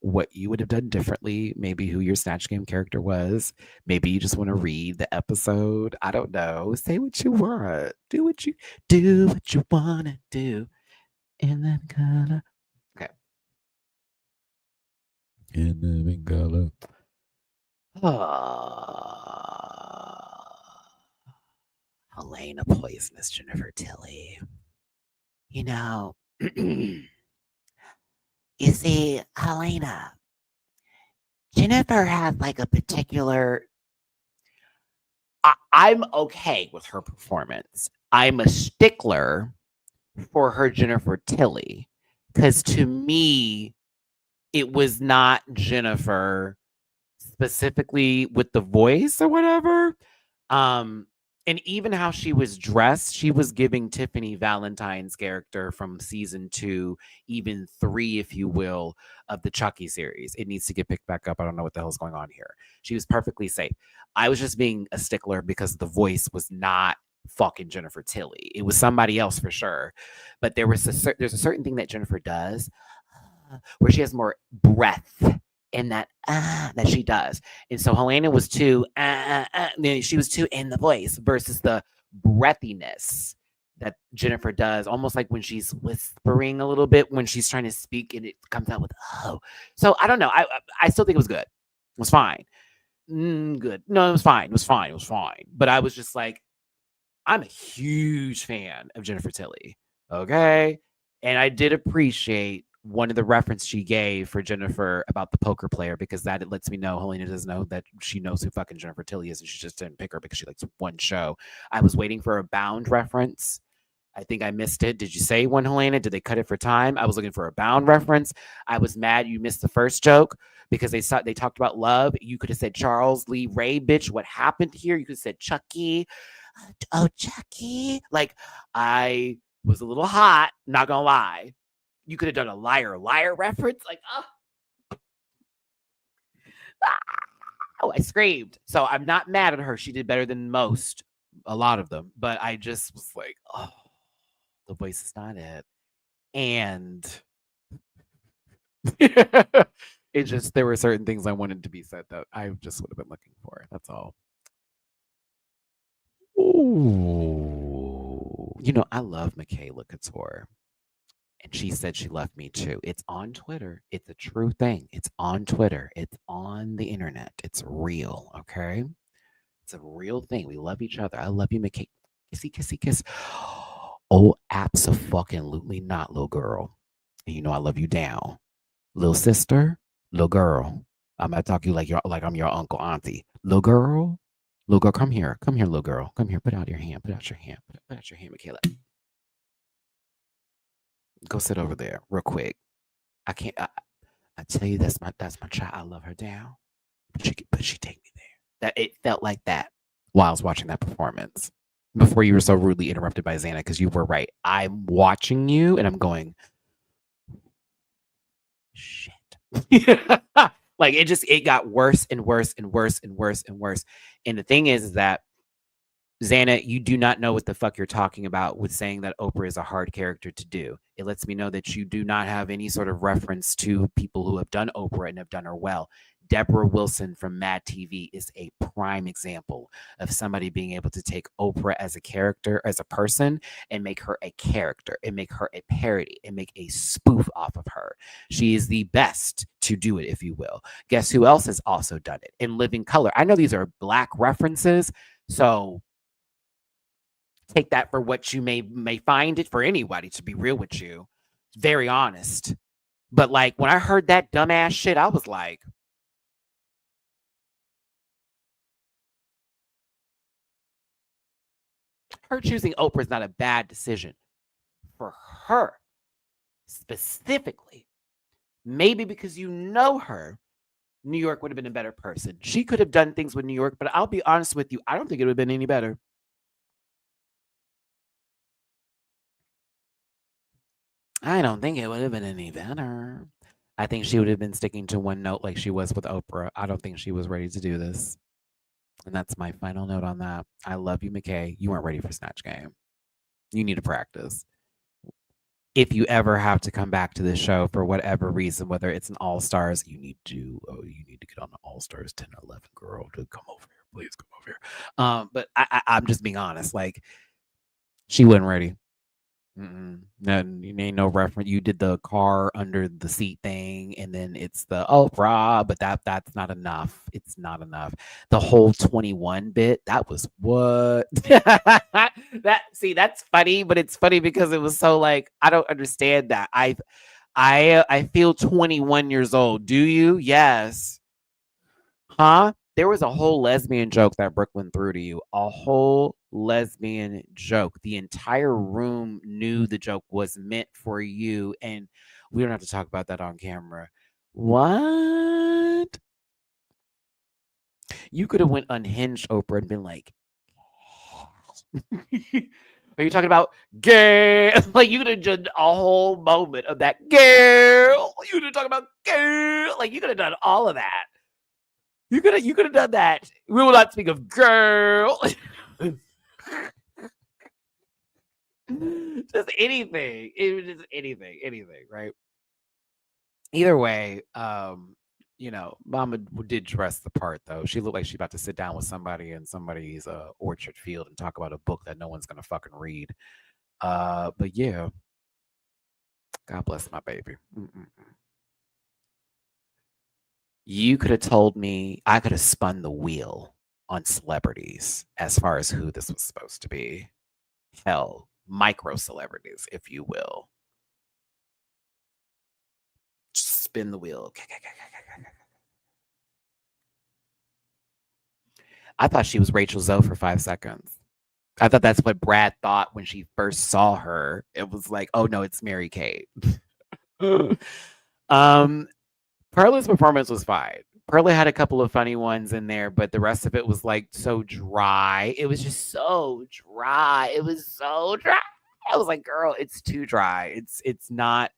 what you would have done differently, maybe who your Snatch Game character was. Maybe you just want to read the episode. I don't know. Say what you want. Do what you want to do. And then color. Okay. In living color. Helena Poisonous Jennifer Tilly. You see, Helena, Jennifer has like a particular. I'm okay with her performance. I'm a stickler for her Jennifer Tilly because to me, it was not Jennifer specifically with the voice or whatever. And even how she was dressed, she was giving Tiffany Valentine's character from season 2, even 3, if you will, of the Chucky series. It needs to get picked back up. I don't know what the hell's going on here. She was perfectly safe. I was just being a stickler because the voice was not fucking Jennifer Tilly. It was somebody else for sure. But there's a certain thing that Jennifer does where she has more breath in that she does. And so Helena was too she was too in the voice versus the breathiness that Jennifer does, almost like when she's whispering a little bit when she's trying to speak and it comes out with oh. So I don't know. I still think it was good. It was fine. Good. No, it was fine. It was fine. It was fine. But I was just like, I'm a huge fan of Jennifer Tilly. Okay. And I did appreciate one of the reference she gave for Jennifer about the poker player because that it lets me know Helena doesn't know that she knows who fucking Jennifer Tilly is and she just didn't pick her because she likes one show. I was waiting for a Bound reference. I think I missed it. Did you say one, Helena? Did they cut it for time? I was looking for a Bound reference. I was mad you missed the first joke because they talked about love. You could have said Charles Lee Ray, bitch. What happened here? You could have said Chucky. Oh, Chucky. Like, I was a little hot, not gonna lie. You could have done a liar reference. Like, oh, I screamed. So I'm not mad at her. She did better than most, a lot of them. But I just was like, oh, the voice is not it. And it just, there were certain things I wanted to be said that I just would have been looking for. That's all. Ooh. I love Michaela Couture. And she said she loved me too. It's on Twitter. It's a true thing. It's on Twitter. It's on the internet. It's real. Okay. It's a real thing. We love each other. I love you, McKay. Kissy, kissy, kiss. Oh, absolutely not, little girl. And I love you down. Little sister, little girl. I'm gonna talk to you like I'm your uncle, auntie. Little girl, come here. Come here, little girl. Come here. Put out your hand. Put out your hand. Put out your hand, Michaela. Go sit over there real quick. I can't. I tell you, that's my child. I love her down, but she take me there. That it felt like that while I was watching that performance. Before you were so rudely interrupted by Xana, because you were right. I'm watching you, and I'm going, shit. Like it got worse and worse and worse and worse and worse. And the thing is that Xana, you do not know what the fuck you're talking about with saying that Oprah is a hard character to do. It lets me know that you do not have any sort of reference to people who have done Oprah and have done her well. Deborah Wilson from Mad TV is a prime example of somebody being able to take Oprah as a character, as a person, and make her a character, and make her a parody, and make a spoof off of her. She is the best to do it, if you will. Guess who else has also done it? In Living Color. I know these are Black references, so take that for what you may find it for anybody, to be real with you. Very honest. But like when I heard that dumbass shit, I was like, her choosing Oprah is not a bad decision. For her, specifically, maybe because you know her, New York would have been a better person. She could have done things with New York, but I'll be honest with you, I don't think it would have been any better. I don't think it would have been any better. I think she would have been sticking to one note like she was with Oprah. I don't think she was ready to do this. And that's my final note on that. I love you, McKay. You weren't ready for Snatch Game. You need to practice. if you ever have to come back to the show for whatever reason, whether it's an All Stars, you need to get on the All Stars 10 or 11, girl, to come over here. Please come over here. But I'm just being honest. Like, she wasn't ready. No, you ain't no reference. You did the car under the seat thing, and then it's the rah, but that's not enough. It's not enough. The whole 21 bit, that was what that's funny, but it's funny because it was so like I don't understand that. I feel 21 years old. Do you? Yes. Huh? There was a whole lesbian joke that Brooklyn threw to you. A whole lesbian joke. The entire room knew the joke was meant for you, and we don't have to talk about that on camera. What? You could have went unhinged, Oprah, and been like, "Are you talking about girl?" Like you could have done a whole moment of that girl. You could have talked about girl. Like you could have done all of that. You could have done that. We will not speak of girl. Just anything. It was just anything, right? Either way, Mama did dress the part though. She looked like she about to sit down with somebody in somebody's orchard field and talk about a book that no one's gonna fucking read. But yeah, God bless my baby. You could have told me, I could have spun the wheel on celebrities as far as who this was supposed to be. Hell, micro celebrities, if you will. Just spin the wheel. I thought she was Rachel Zoe for 5 seconds. I thought that's what Brad thought when she first saw her. It was like, oh no, it's Mary Kate. Perla's performance was fine. Perla had a couple of funny ones in there, but the rest of it was like so dry. It was just so dry. It was so dry. I was like, girl, it's too dry. It's not.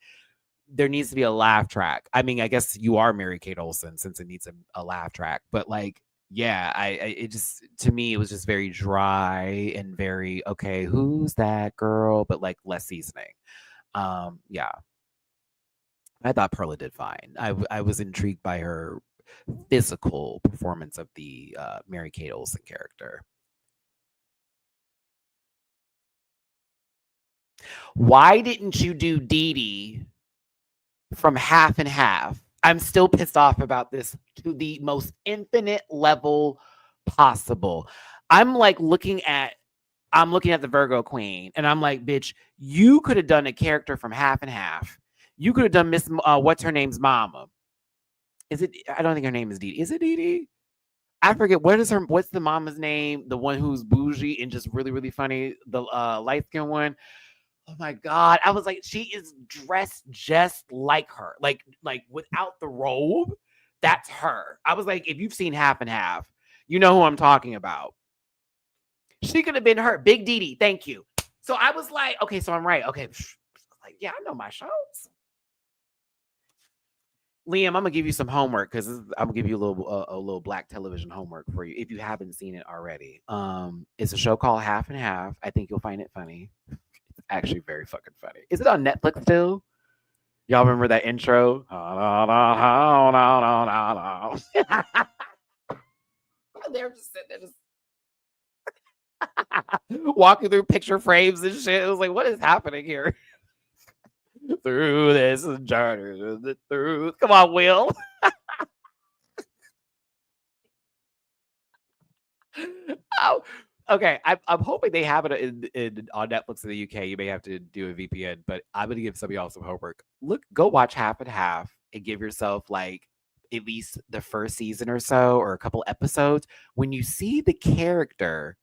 There needs to be a laugh track. I mean, I guess you are Mary Kate Olsen since it needs a laugh track. But like, yeah, it just to me it was just very dry and very okay. Who's that girl? But like less seasoning. Yeah. I thought Perla did fine. I was intrigued by her physical performance of the Mary Kate Olsen character. Why didn't you do Dee Dee from Half and Half? I'm still pissed off about this to the most infinite level possible. I'm looking at the Virgo Queen, and I'm like, bitch, you could have done a character from Half and Half. You could have done Miss what's her name's mama. Is it? I don't think her name is Dee Dee. Is it Dee Dee? I forget what's the mama's name? The one who's bougie and just really, really funny. The light skinned one. Oh my God. I was like, she is dressed just like her. Like without the robe, that's her. I was like, if you've seen Half and Half, you know who I'm talking about. She could have been her. Big Dee Dee. Thank you. So I was like, okay, so I'm right. Okay. Like, yeah, I know my shows. Liam, I'm gonna give you some homework because I'm gonna give you a little black television homework for you if you haven't seen it already. It's a show called Half and Half. I think you'll find it funny. It's actually very fucking funny. Is it on Netflix still? Y'all remember that intro? They're just sitting there, just walking through picture frames and shit. It was like, what is happening here? Through this journey, through. Come on, Will. Oh, okay. I'm hoping they have it on Netflix in the UK. You may have to do a VPN, but I'm gonna give some of y'all some homework. Go watch Half and Half and give yourself like at least the first season or so, or a couple episodes. When you see the character,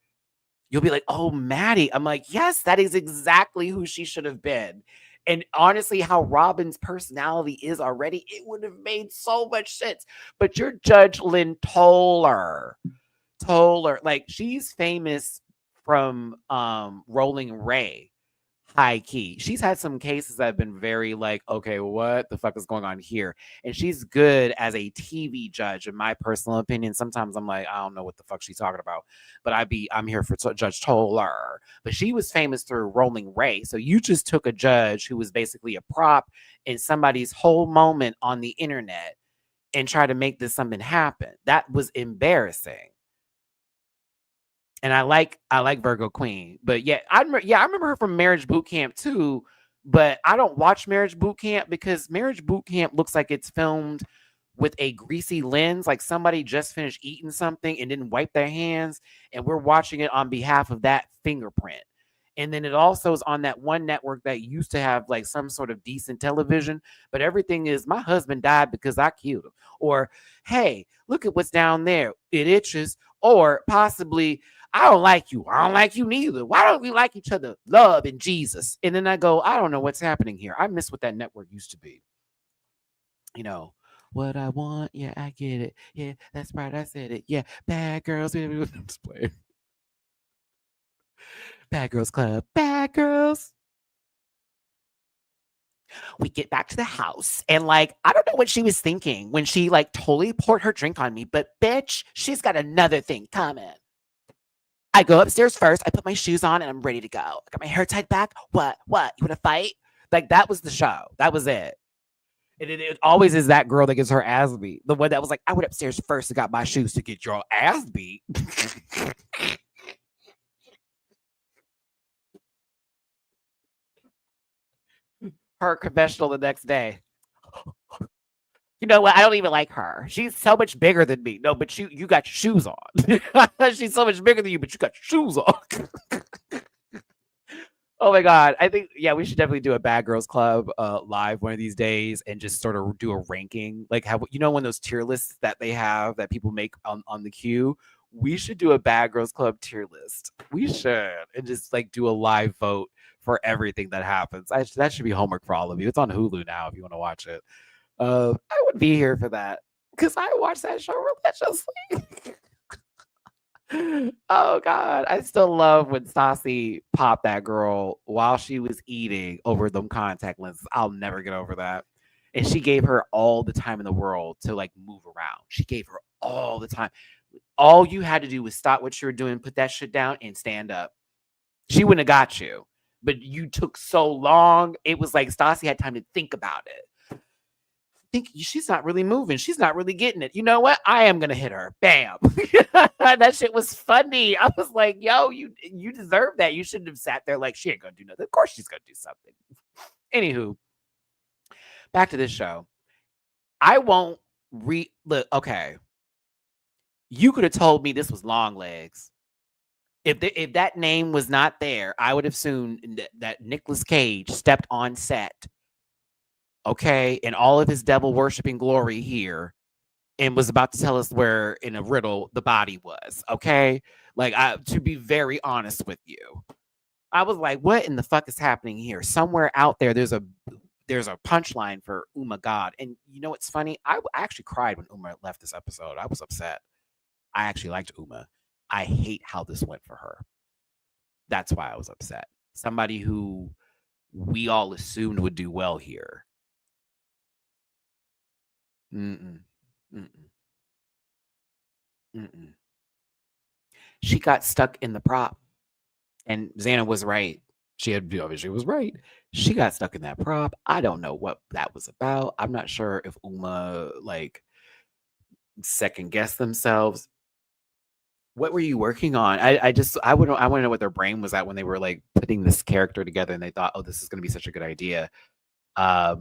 you'll be like, "Oh, Maddie." I'm like, "Yes, that is exactly who she should have been." And honestly, how Robin's personality is already, it would have made so much sense. But you're Judge Lynn Toller. Like she's famous from Rolling Ray. high key. She's had some cases that have been very like, okay, what the fuck is going on here? And she's good as a TV judge, in my personal opinion. Sometimes I'm like, I don't know what the fuck she's talking about, but I'm here for Judge Toller. But she was famous through Rolling Ray. So you just took a judge who was basically a prop in somebody's whole moment on the internet and try to make this something happen. That was embarrassing. And I like Virgo Queen, but yeah, I remember her from Marriage Boot Camp too. But I don't watch Marriage Boot Camp because Marriage Boot Camp looks like it's filmed with a greasy lens, like somebody just finished eating something and didn't wipe their hands, and we're watching it on behalf of that fingerprint. And then it also is on that one network that used to have like some sort of decent television, but everything is my husband died because I killed him, or hey, look at what's down there, it itches, or possibly I don't like you. I don't like you neither. Why don't we like each other? Love and Jesus. And then I go, I don't know what's happening here. I miss what that network used to be. You know, what I want. Yeah, I get it. Yeah, that's right. I said it. Yeah, bad girls. I'm just playing. Bad Girls Club. Bad girls. We get back to the house and like I don't know what she was thinking when she like totally poured her drink on me, but bitch, she's got another thing coming. I go upstairs first. I put my shoes on and I'm ready to go. I got my hair tied back. What? What? You want to fight? Like that was the show. That was it. And it always is that girl that gets her ass beat. The one that was like, I went upstairs first and got my shoes to get your ass beat. Her confessional the next day. You know what? I don't even like her. She's so much bigger than me. No, but you got your shoes on. She's so much bigger than you, but you got your shoes on. Oh my god. I think yeah, we should definitely do a Bad Girls Club live one of these days and just sort of do a ranking. Like have you know when those tier lists that they have that people make on the queue? We should do a Bad Girls Club tier list. We should. And just like do a live vote for everything that happens. That should be homework for all of you. It's on Hulu now if you want to watch it. I would be here for that because I watch that show religiously. Oh god, I still love when Stassi popped that girl while she was eating over them contact lenses. I'll never get over that. And she gave her all the time in the world to like move around. She gave her all the time. All you had to do was stop what you were doing, put that shit down, and stand up. She wouldn't have got you, but you took so long. It was like Stassi had time to think about it. Think she's not really moving. She's not really getting it. You know what? I am gonna hit her. Bam. That shit was funny. I was like, yo, you deserve that. You shouldn't have sat there like she ain't gonna do nothing. Of course she's gonna do something. Anywho, back to this show. I won't look, okay. You could have told me this was Long Legs. If that name was not there, I would have assumed that Nicolas Cage stepped on set, okay, in all of his devil worshiping glory here and was about to tell us where in a riddle the body was, okay? Like to be very honest with you. I was like, what in the fuck is happening here? Somewhere out there there's a punchline for Uma God. And you know what's funny? I actually cried when Uma left this episode. I was upset. I actually liked Uma. I hate how this went for her. That's why I was upset. Somebody who we all assumed would do well here. Mm-mm. Mm-mm. Mm-mm. She got stuck in the prop. And Xana was right. She obviously was right. She got stuck in that prop. I don't know what that was about. I'm not sure if Uma like second guessed themselves. What were you working on? I want to know what their brain was at when they were like putting this character together and they thought, oh, this is going to be such a good idea. I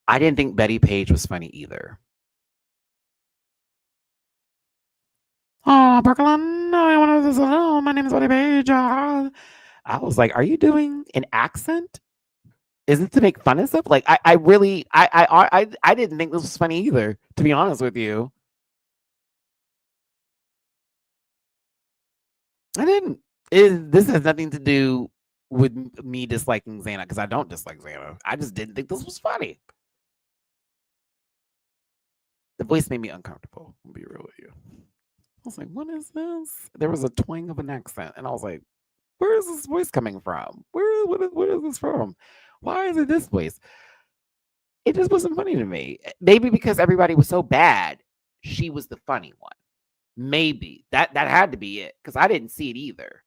didn't think Betty Page was funny either. Oh, Brooklyn, I want to. Oh, my name is Betty Page. I was like, are you doing an accent? Is it to make fun of stuff? Like, I really, I didn't think this was funny either. To be honest with you, I didn't. This has nothing to do with me disliking Xana because I don't dislike Xana. I just didn't think this was funny. The voice made me uncomfortable. I'll be real with you. I was like, what is this? There was a twang of an accent, and I was like, Where is this voice coming from? What is this from? Why is it this voice? It just wasn't funny to me. Maybe because everybody was so bad, she was the funny one. Maybe that had to be it because I didn't see it either.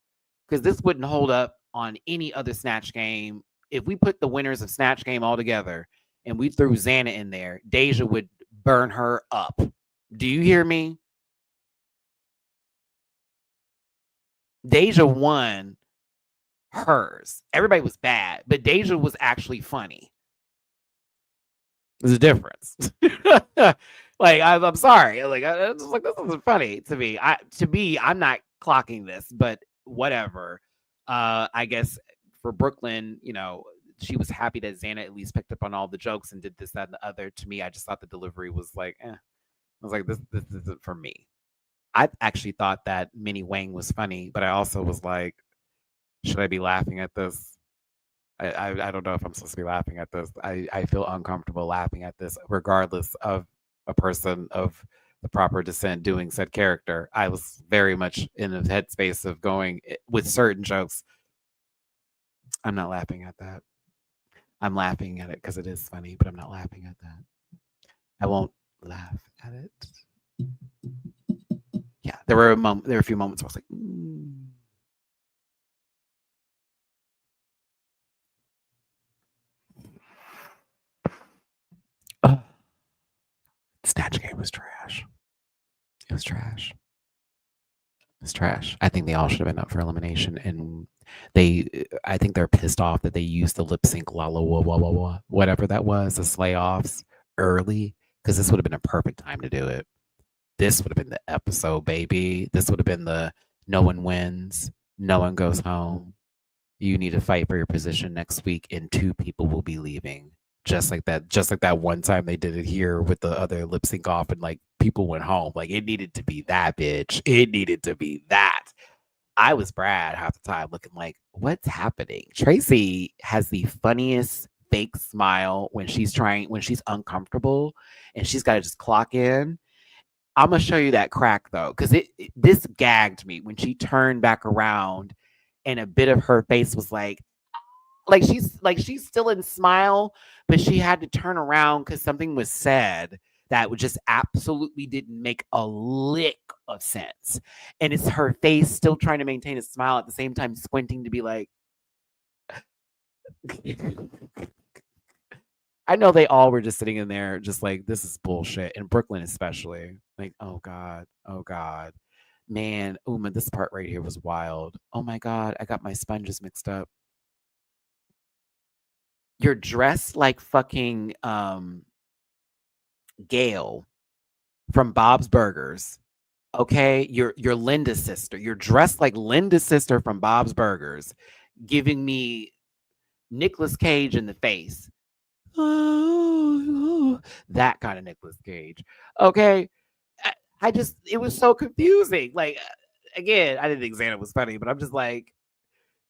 Because this wouldn't hold up on any other Snatch Game. If we put the winners of Snatch Game all together and we threw Xana in there, Deja would burn her up. Do you hear me? Deja won hers. Everybody was bad, but Deja was actually funny. There's a difference. Like I'm sorry. Like I just like this isn't funny to me. I'm not clocking this, but whatever. I guess for Brooklyn, she was happy that Xana at least picked up on all the jokes and did this, that, and the other. To me, I just thought the delivery was like, I was like, this isn't for me. I actually thought that Minnie Wang was funny, but I also was like, should I be laughing at this? I don't know if I'm supposed to be laughing at this. I feel uncomfortable laughing at this, regardless of a person of the proper descent doing said character. I was very much in the headspace of going with certain jokes. I'm not laughing at that. I'm laughing at it because it is funny, but I'm not laughing at that. I won't laugh at it. Yeah, there were a few moments where I was like, Snatch Game was trash. It was trash. It's trash. I think they all should have been up for elimination, and I think they're pissed off that they used the lip sync la la wah wah wah wah whatever that was, the slay offs early, because this would have been a perfect time to do it. This would have been the episode, baby. This would have been the no one wins, no one goes home. You need to fight for your position next week, and 2 people will be leaving. Just like that one time they did it here with the other lip sync off and like people went home. Like it needed to be that, bitch. It needed to be that. I was Brad half the time looking like, what's happening? Tracy has the funniest fake smile when she's uncomfortable and she's got to just clock in. I'm gonna show you that crack though, because this gagged me when she turned back around and a bit of her face was she's still in smile, but she had to turn around because something was said that just absolutely didn't make a lick of sense. And it's her face still trying to maintain a smile at the same time squinting to be like, I know they all were just sitting in there just like, this is bullshit. And Brooklyn especially. Like, oh God. Oh God. Man, Uma, this part right here was wild. Oh my God, I got my sponges mixed up. You're dressed like fucking Gail from Bob's Burgers. Okay, you're Linda's sister. You're dressed like Linda's sister from Bob's Burgers, giving me Nicolas Cage in the face. Oh, that kind of Nicolas Cage. Okay, I just it was so confusing. Like again, I didn't think Xana was funny, but I'm just like,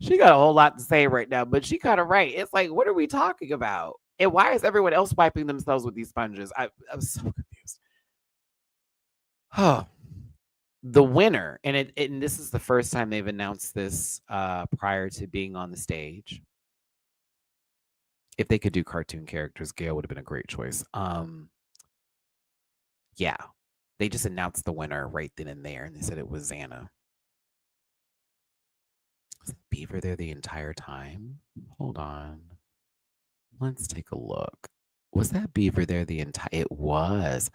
she got a whole lot to say right now, but she kind of right. It's like, what are we talking about? And why is everyone else wiping themselves with these sponges? I'm so confused. Oh, the winner, and this is the first time they've announced this prior to being on the stage. If they could do cartoon characters, Gail would have been a great choice. Yeah, they just announced the winner right then and there, and they said it was Xana. Was Beaver there the entire time? Hold on. Let's take a look. Was that Beaver there the entire? It was.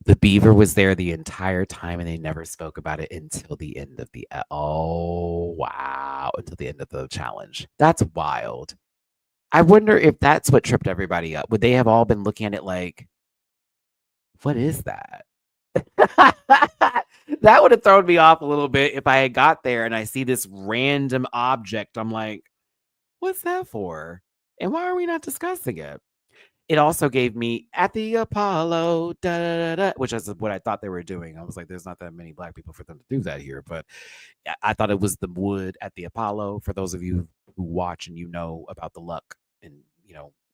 The Beaver was there the entire time, and they never spoke about it until the end of the. Oh wow! Until the end of the challenge. That's wild. I wonder if that's what tripped everybody up. Would they have all been looking at it like, "What is that?" That would have thrown me off a little bit if I had got there and I see this random object. I'm like, "What's that for? And why are we not discussing it?" It also gave me at the Apollo, da, da, da, da, which is what I thought they were doing. I was like, there's not that many black people for them to do that here. But I thought it was the wood at the Apollo. For those of you who watch and you know about the luck and,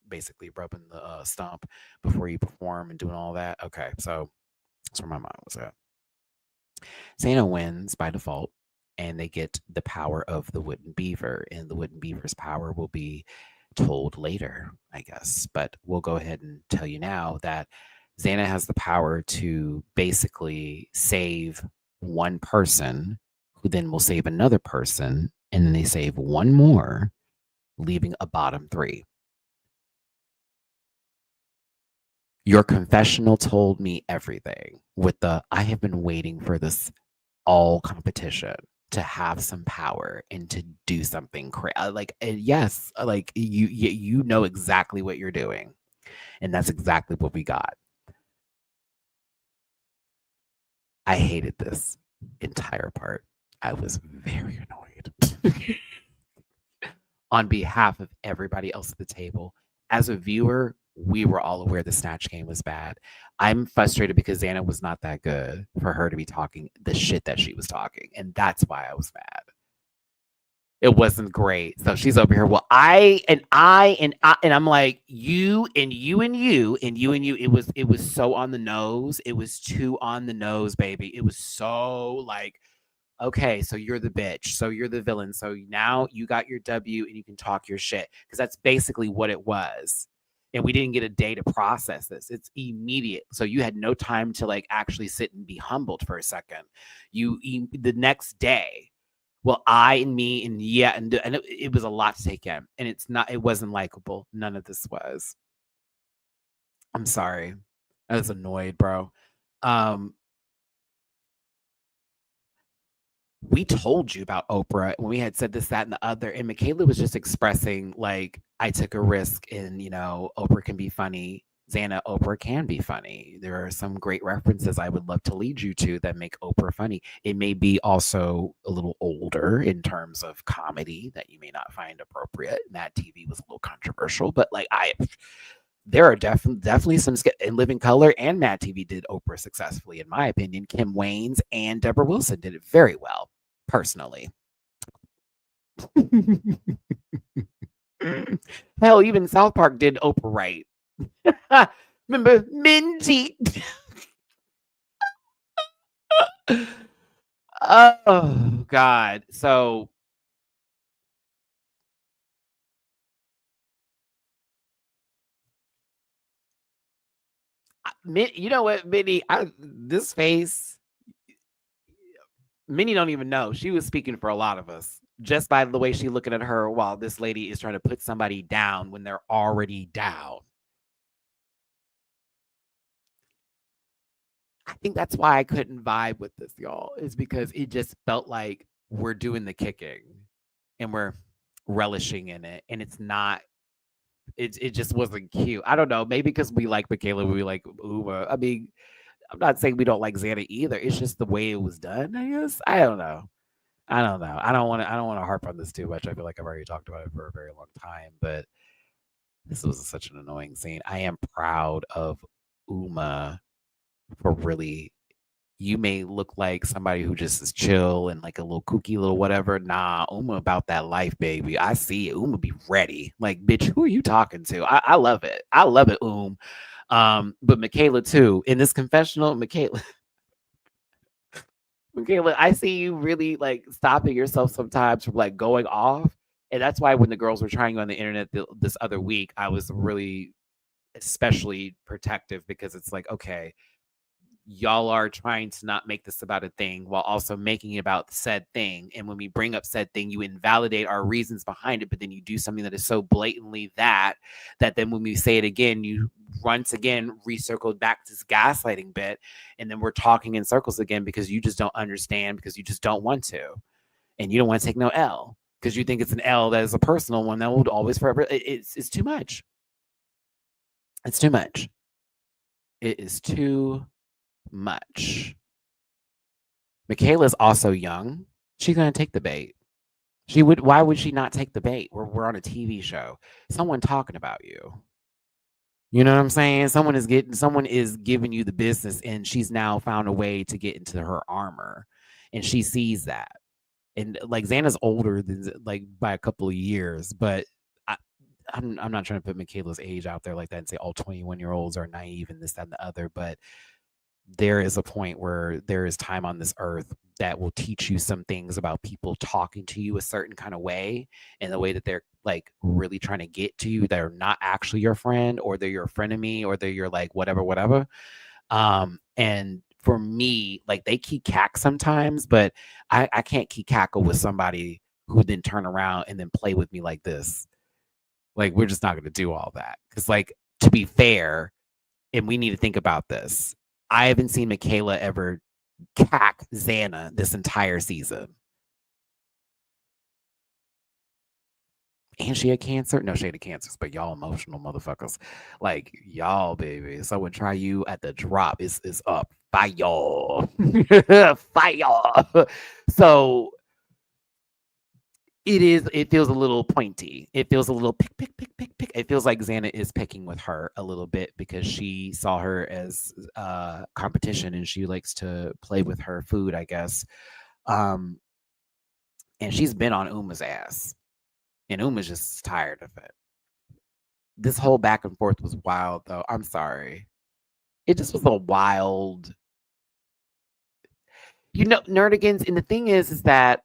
basically rubbing the stump before you perform and doing all that. Okay, so that's where my mind was at. Xana wins by default. and they get the power of the wooden beaver, and the wooden beaver's power will be told later, I guess. But we'll go ahead and tell you now that Xana has the power to basically save one person, who then will save another person, and then they save one more, leaving a bottom three. Your confessional told me everything with the I have been waiting for this all competition to have some power and to do something like yes, like you know exactly what you're doing, and that's exactly what we got. I hated this entire part. I was very annoyed on behalf of everybody else at the table. As a viewer, we were all aware the Snatch Game was bad. I'm frustrated because Xana was not that good for her to be talking the shit that she was talking, and that's why I was mad. It wasn't great. So she's over here. Well, I'm like, you and you and you and you and you. It was so on the nose. It was too on the nose, baby. It was so like, okay, so you're the bitch. So you're the villain. So now you got your W and you can talk your shit. Because that's basically what it was. And we didn't get a day to process this. It's immediate. So you had no time to like actually sit and be humbled for a second. The next day, well, I and me and yeah, and it was a lot to take in, and it wasn't likable. None of this was. I'm sorry. I was annoyed, bro. Um, we told you about Oprah when we had said this, that, and the other, and Michaela was just expressing like I took a risk, and Oprah can be funny. Xana, Oprah can be funny. There are some great references I would love to lead you to that make Oprah funny. It may be also a little older in terms of comedy that you may not find appropriate. Mad TV was a little controversial, but like there are definitely some in Living Color and Mad TV did Oprah successfully, in my opinion. Kim Waynes and Deborah Wilson did it very well, personally. Hell, even South Park did Oprah right. Remember Minty? Oh God. So you know what, Minnie? This face, Minnie don't even know. She was speaking for a lot of us just by the way she looking at her while this lady is trying to put somebody down when they're already down. I think that's why I couldn't vibe with this, y'all, is because it just felt like we're doing the kicking and we're relishing in it. And it's not, it just wasn't cute. I don't know. Maybe because we like Michaela, we like Uma. I mean, I'm not saying we don't like Xana either. It's just the way it was done, I guess. I don't know. I don't know. I don't want to harp on this too much. I feel like I've already talked about it for a very long time, but this was such an annoying scene. I am proud of Uma for really, you may look like somebody who just is chill and like a little kooky little whatever. Nah, Uma about that life, baby. I see it. Uma be ready. Like, bitch, who are you talking to? I love it. I love it, But Michaela too. In this confessional, Michaela, I see you really like stopping yourself sometimes from like going off. And that's why when the girls were trying you on the internet this other week, I was really especially protective because it's like, okay, y'all are trying to not make this about a thing while also making it about said thing. And when we bring up said thing, you invalidate our reasons behind it, but then you do something that is so blatantly that then when we say it again, you once again recircled back to this gaslighting bit. And then we're talking in circles again because you just don't understand, because you just don't want to. And you don't want to take no L because you think it's an L that is a personal one that will always forever. It's too much. It's too much. It is too much. Michaela's also young. She's gonna take the bait. Why would she not take the bait? We're on a TV show. Someone talking about you. You know what I'm saying? Someone is giving you the business, and she's now found a way to get into her armor. And she sees that. And like Xana's older than like by a couple of years, but I'm not trying to put Michaela's age out there like that and say all 21-year-olds are naive and this, that, and the other, but there is a point where there is time on this earth that will teach you some things about people talking to you a certain kind of way, and the way that they're like really trying to get to you that are not actually your friend, or they're your frenemy, or they're your like whatever. And for me, like they keep cack sometimes, but I can't keep cackle with somebody who then turn around and then play with me like this. Like we're just not going to do all that, because like, to be fair, and we need to think about this, I haven't seen Michaela ever cack Xana this entire season. And she had cancer? No, she had cancers, but y'all emotional motherfuckers. Like, y'all, baby. Someone try you at the drop is up. Fire. Fire. So it feels a little pointy. It feels a little pick. It feels like Xana is picking with her a little bit because she saw her as competition, and she likes to play with her food, I guess. And she's been on Uma's ass, and Uma's just tired of it. This whole back and forth was wild, though. I'm sorry. It just was a wild, nerdigans. And the thing is that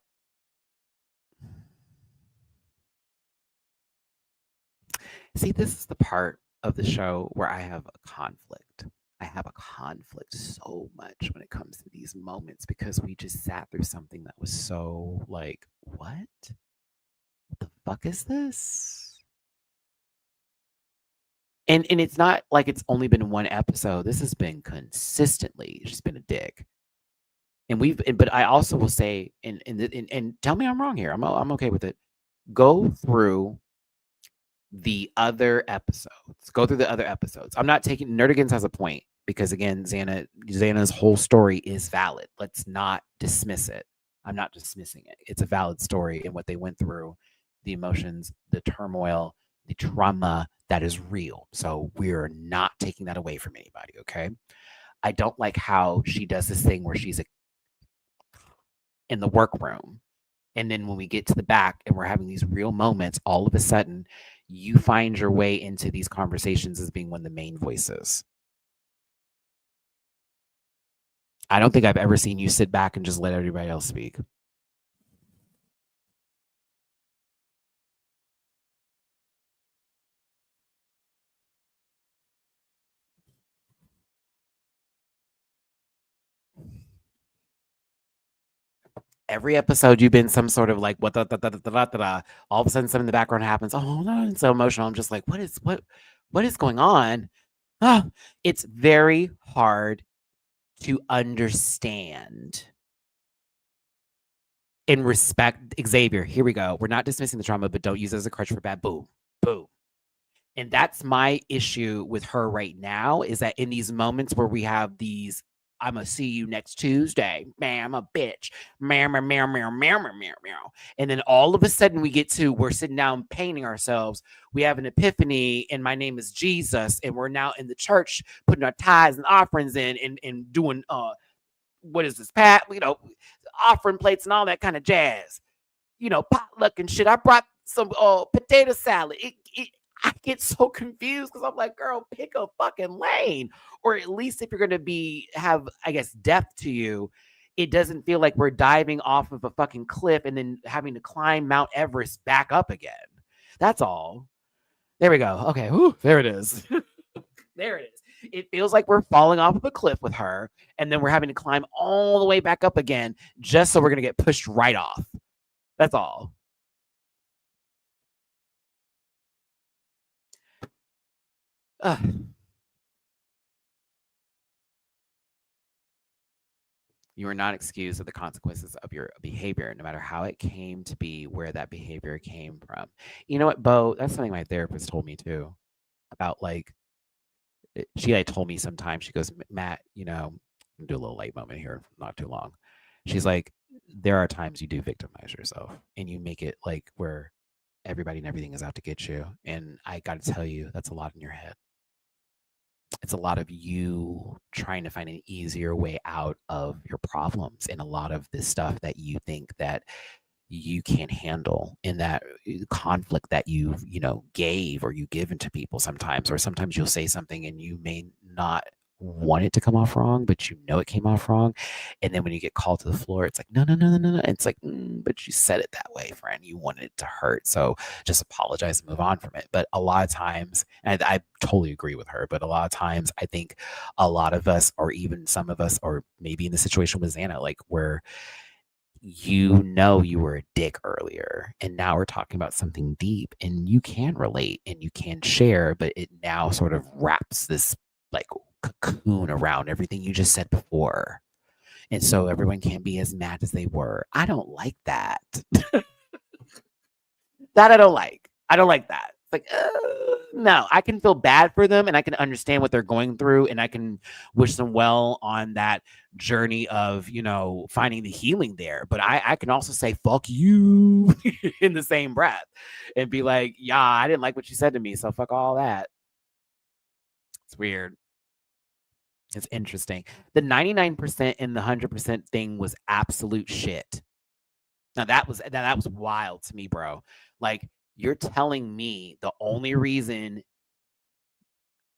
see, this is the part of the show where I have a conflict. I have a conflict so much when it comes to these moments, because we just sat through something that was so like, what? What the fuck is this? And it's not like it's only been one episode. This has been consistently just been a dick. And but I also will say, and tell me I'm wrong here. I'm okay with it. Go through the other episodes. Go through the other episodes. I'm not taking Nerdigans has a point, because again, Xana's whole story is valid. Let's not dismiss it. I'm not dismissing it. It's a valid story, and what they went through, the emotions, the turmoil, the trauma, that is real. So we're not taking that away from anybody, okay? I don't like how she does this thing where she's in the workroom, and then when we get to the back and we're having these real moments, all of a sudden you find your way into these conversations as being one of the main voices. I don't think I've ever seen you sit back and just let everybody else speak. Every episode you've been some sort of like what all of a sudden something in the background happens. Oh no, it's so emotional. I'm just like, what is going on? It's very hard to understand and respect Xavier. Here we go. We're not dismissing the trauma, but don't use it as a crutch for bad. Boom. Boom. And that's my issue with her right now, is that in these moments where we have these, I'm gonna see you next Tuesday, man, I'm a bitch, meow, meow, meow, meow, meow, meow, meow, meow. And then all of a sudden we're sitting down painting ourselves. We have an epiphany, and my name is Jesus, and we're now in the church putting our tithes and offerings in, and doing what is this, Pat? Offering plates and all that kind of jazz. Potluck and shit. I brought some potato salad. I get so confused, because I'm like, girl, pick a fucking lane. Or at least if you're going to have, I guess, depth to you, it doesn't feel like we're diving off of a fucking cliff and then having to climb Mount Everest back up again. That's all. There we go. Okay. Whew, there it is. There it is. It feels like we're falling off of a cliff with her, and then we're having to climb all the way back up again, just so we're going to get pushed right off. That's all. You are not excused of the consequences of your behavior, no matter how it came to be, where that behavior came from. You know what, Bo? That's something my therapist told me too, about like, she had told me sometime, she goes, Matt, do a little light moment here, not too long. She's like, there are times you do victimize yourself, and you make it like where everybody and everything is out to get you. And I got to tell you, that's a lot in your head. It's a lot of you trying to find an easier way out of your problems, and a lot of this stuff that you think that you can't handle, in that conflict that you gave or you give into people sometimes, or sometimes you'll say something and you may not want it to come off wrong, but you know it came off wrong. And then when you get called to the floor, it's like, no, no, no, no, no, no. It's like, but you said it that way, friend. You wanted it to hurt. So just apologize and move on from it. But a lot of times, and I totally agree with her, but a lot of times I think a lot of us, or even some of us, or maybe in the situation with Xana, like where you know you were a dick earlier and now we're talking about something deep and you can relate and you can share, but it now sort of wraps this like cocoon around everything you just said before. And so everyone can be as mad as they were. I don't like that. That I don't like. I don't like that. Like, no, I can feel bad for them and I can understand what they're going through and I can wish them well on that journey of, finding the healing there. But I can also say, fuck you in the same breath and be like, yeah, I didn't like what you said to me. So fuck all that. It's weird. It's interesting. The 99% and the 100% thing was absolute shit. Now that was wild to me, bro. Like, you're telling me the only reason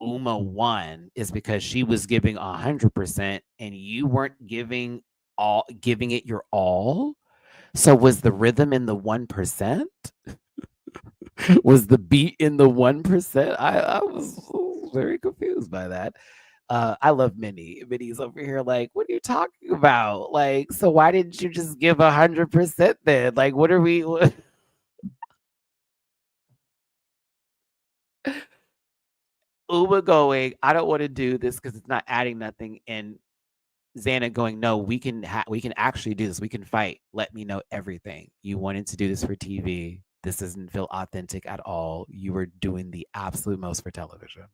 Uma won is because she was giving 100% and you weren't giving it your all? So was the rhythm in the 1%? Was the beat in the 1%? I was very confused by that. I love Minnie. Minnie's over here like, what are you talking about? Like, so why didn't you just give 100% then? Like, what are we? Uma going, I don't want to do this because it's not adding nothing. And Xana going, no, we can actually do this. We can fight. Let me know everything. You wanted to do this for TV. This doesn't feel authentic at all. You were doing the absolute most for television.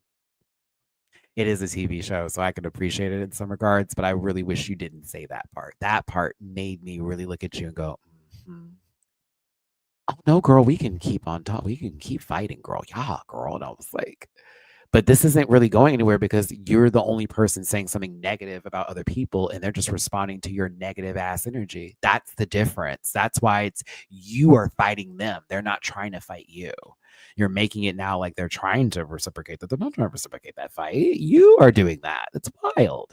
It is a TV show, so I can appreciate it in some regards, but I really wish you didn't say that part. That part made me really look at you and go, oh no, girl, we can keep on top. We can keep fighting, girl. Yeah, girl. And I was like, but this isn't really going anywhere because you're the only person saying something negative about other people and they're just responding to your negative ass energy. That's the difference. That's why it's you are fighting them. They're not trying to fight you. You're making it now like they're trying to reciprocate that. They're not trying to reciprocate that fight. You are doing that. It's wild.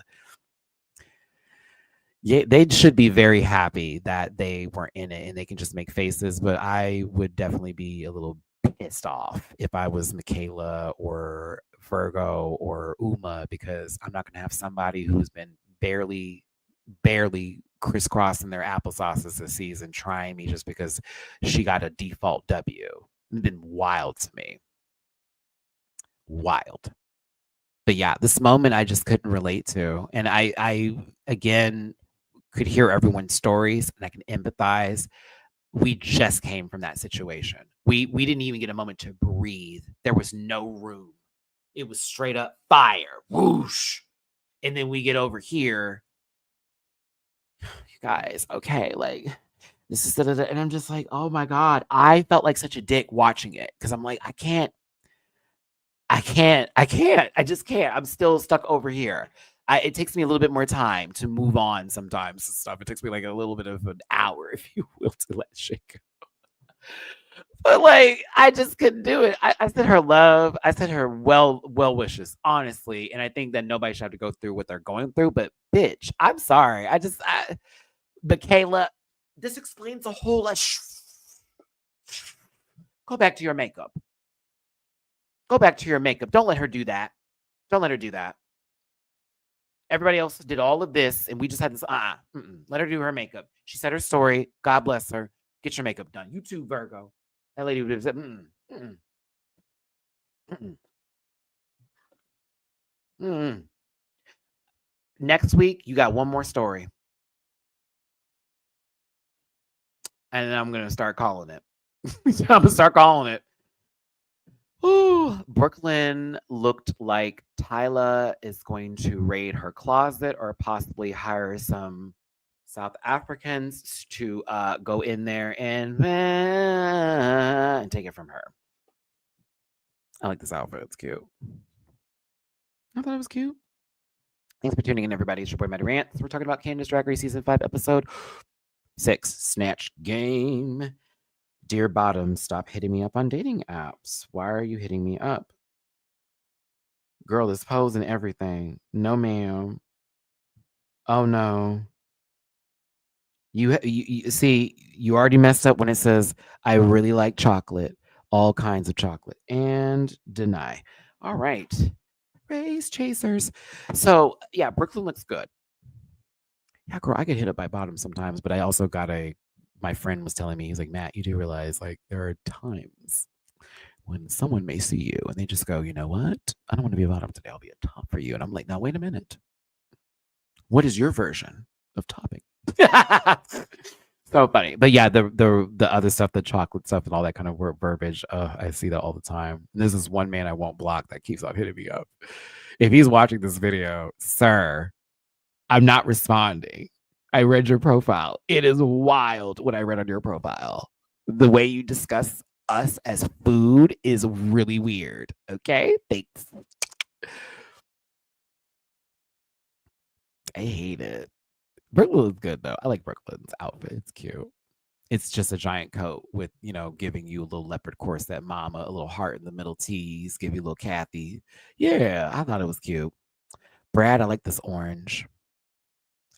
Yeah, they should be very happy that they weren't in it and they can just make faces. But I would definitely be a little pissed off if I was Michaela or Virgo or Uma, because I'm not going to have somebody who's been barely crisscrossing their applesauces this season trying me just because she got a default W. It's been wild to me. Wild. But yeah, this moment I just couldn't relate to. And I again could hear everyone's stories and I can empathize. We just came from that situation. We didn't even get a moment to breathe. There was no room. It was straight up fire. Whoosh. And then we get over here. You guys, okay, like this is and I'm just like, oh my God. I felt like such a dick watching it because I'm like, I just can't. I'm still stuck over here. It takes me a little bit more time to move on sometimes and stuff. It takes me like a little bit of an hour, if you will, to let shit go. But like, I just couldn't do it. I sent her love. I sent her well wishes, honestly. And I think that nobody should have to go through what they're going through. But bitch, I'm sorry. But Kayla, this explains a whole lot. Go back to your makeup. Go back to your makeup. Don't let her do that. Don't let her do that. Everybody else did all of this, and we just had this. Let her do her makeup. She said her story. God bless her. Get your makeup done. You too, Virgo. That lady would have said, Next week, you got one more story. And then I'm going to start calling it. I'm going to start calling it. Ooh, Brooklyn looked like Tyla is going to raid her closet or possibly hire some South Africans to go in there and take it from her. I like this outfit. It's cute. I thought it was cute. Thanks for tuning in, everybody. It's your boy Matty-Rants. We're talking about Candace Drag Race Season 5, Episode 6, Snatch Game. Dear Bottom, stop hitting me up on dating apps. Why are you hitting me up? Girl is posing everything. No, ma'am. Oh no. You see, you already messed up when it says, I really like chocolate, all kinds of chocolate, and deny. All right. Race chasers. So, yeah, Brooklyn looks good. Yeah, girl, I get hit up by bottoms sometimes, but I also got my friend was telling me, he's like, Matt, you do realize like there are times when someone may see you and they just go, you know what? I don't want to be a bottom today. I'll be a top for you. And I'm like, now wait a minute. What is your version of topping? So funny. But yeah, the other stuff, the chocolate stuff and all that kind of verbiage, I see that all the time. And this is one man I won't block that keeps on hitting me up. If he's watching this video, sir, I'm not responding. I read your profile. It is wild what I read on your profile. The way you discuss us as food is really weird. Okay? Thanks. I hate it. Brooklyn is good though. I like Brooklyn's outfit. It's cute. It's just a giant coat with, giving you a little leopard corset mama, a little heart in the middle tees, give you a little Kathy. Yeah, I thought it was cute. Brad, I like this orange.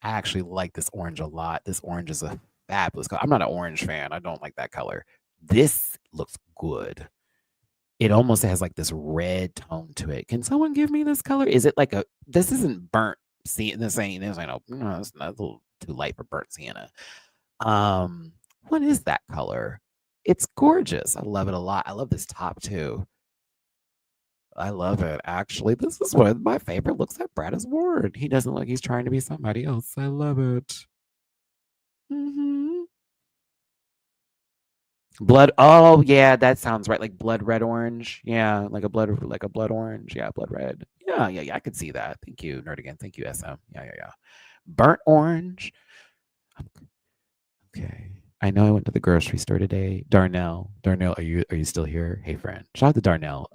I actually like this orange a lot. This orange is a fabulous color. I'm not an orange fan. I don't like that color. This looks good. It almost has like this red tone to it. Can someone give me this color? Is it like this isn't burnt sienna. This ain't, no, it's not a little too light for burnt sienna. What is that color? It's gorgeous. I love it a lot. I love this top too. I love it. Actually, this is one of my favorite looks that Brad has worn. He doesn't look he's trying to be somebody else. I love it. Blood. Oh yeah, that sounds right. Like blood red orange. Yeah, like a blood orange. Yeah, blood red. Yeah. I could see that. Thank you, Nerdigan. Thank you, SM. Yeah. Burnt orange. Okay. I know I went to the grocery store today. Darnell, are you still here? Hey friend. Shout out to Darnell.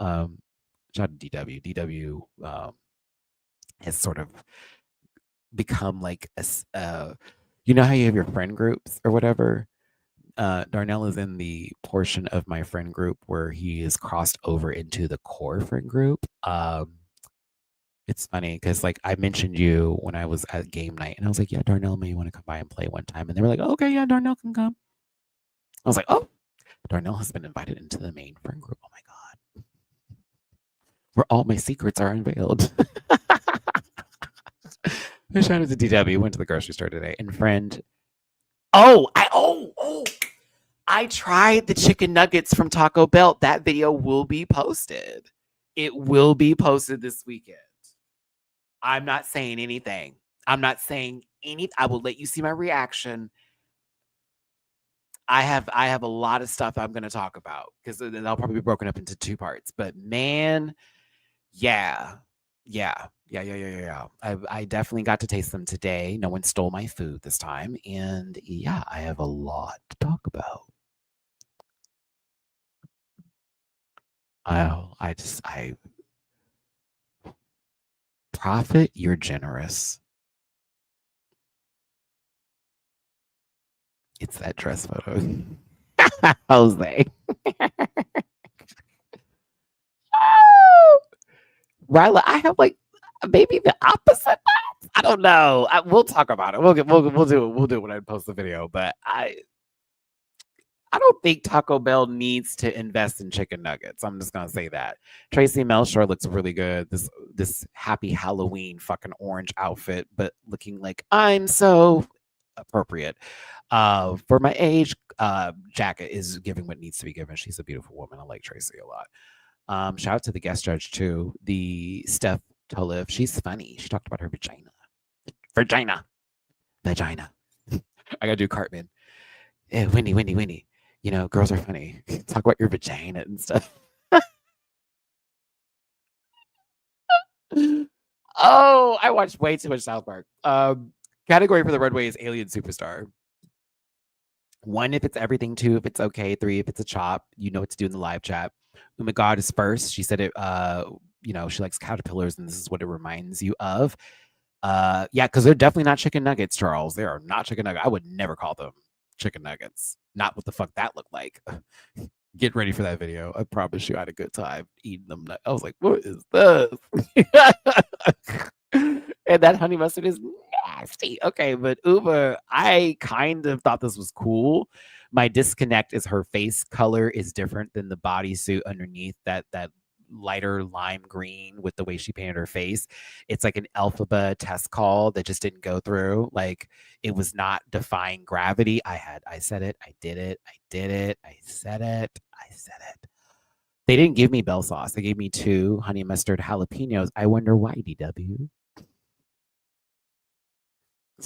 Shout out to DW. DW has sort of become like you know how you have your friend groups or whatever? Darnell is in the portion of my friend group where he is crossed over into the core friend group. It's funny because like I mentioned you when I was at game night, and I was like, "Yeah, Darnell may want to come by and play one time," and they were like, "Okay, yeah, Darnell can come." I was like, "Oh, Darnell has been invited into the main friend group. Oh my god, where all my secrets are unveiled." Shout out to DW. Went to the grocery store today, and friend. I tried the chicken nuggets from Taco Bell. That video will be posted. It will be posted this weekend. I'm not saying anything. I'm not saying anything. I will let you see my reaction. I have a lot of stuff I'm going to talk about because then I'll probably be broken up into two parts. But man, yeah. I definitely got to taste them today. No one stole my food this time, and yeah, I have a lot to talk about. I Profit, you're generous. It's that dress photo. Jose. Oh, Ryla, I have like maybe the opposite. I don't know. We'll talk about it. We'll do it. We'll do it when I post the video. But I don't think Taco Bell needs to invest in chicken nuggets. I'm just gonna say that. Tracy Melshore looks really good. This happy Halloween fucking orange outfit, but looking like I'm so appropriate. For my age, jacket is giving what needs to be given. She's a beautiful woman. I like Tracy a lot. Shout out to the guest judge too. The Steph Toliv. She's funny. She talked about her vagina. Vagina. I gotta do Cartman. Yeah, Winnie. You know, girls are funny. Talk about your vagina and stuff. Oh, I watched way too much South Park. Category for the Runway is Alien Superstar. 1, if it's everything. 2, if it's okay. 3, if it's a chop. You know what to do in the live chat. Oh my God is first. She said it. She likes caterpillars, and this is what it reminds you of. Yeah, because they're definitely not chicken nuggets, Charles. They are not chicken nuggets. I would never call them chicken nuggets. Not what the fuck that looked like. Get ready for that video. I promise you I had a good time eating them. I was like, what is this? And that honey mustard is nasty. Okay, but Uber, I kind of thought this was cool. My disconnect is her face color is different than the bodysuit underneath that lighter lime green with the way she painted her face. It's like an alphabet test call that just didn't go through. Like it was not defying gravity. I said it, I did it, I did it, I said it, I said it. They didn't give me bell sauce. They gave me 2 honey mustard jalapenos. I wonder why, DW.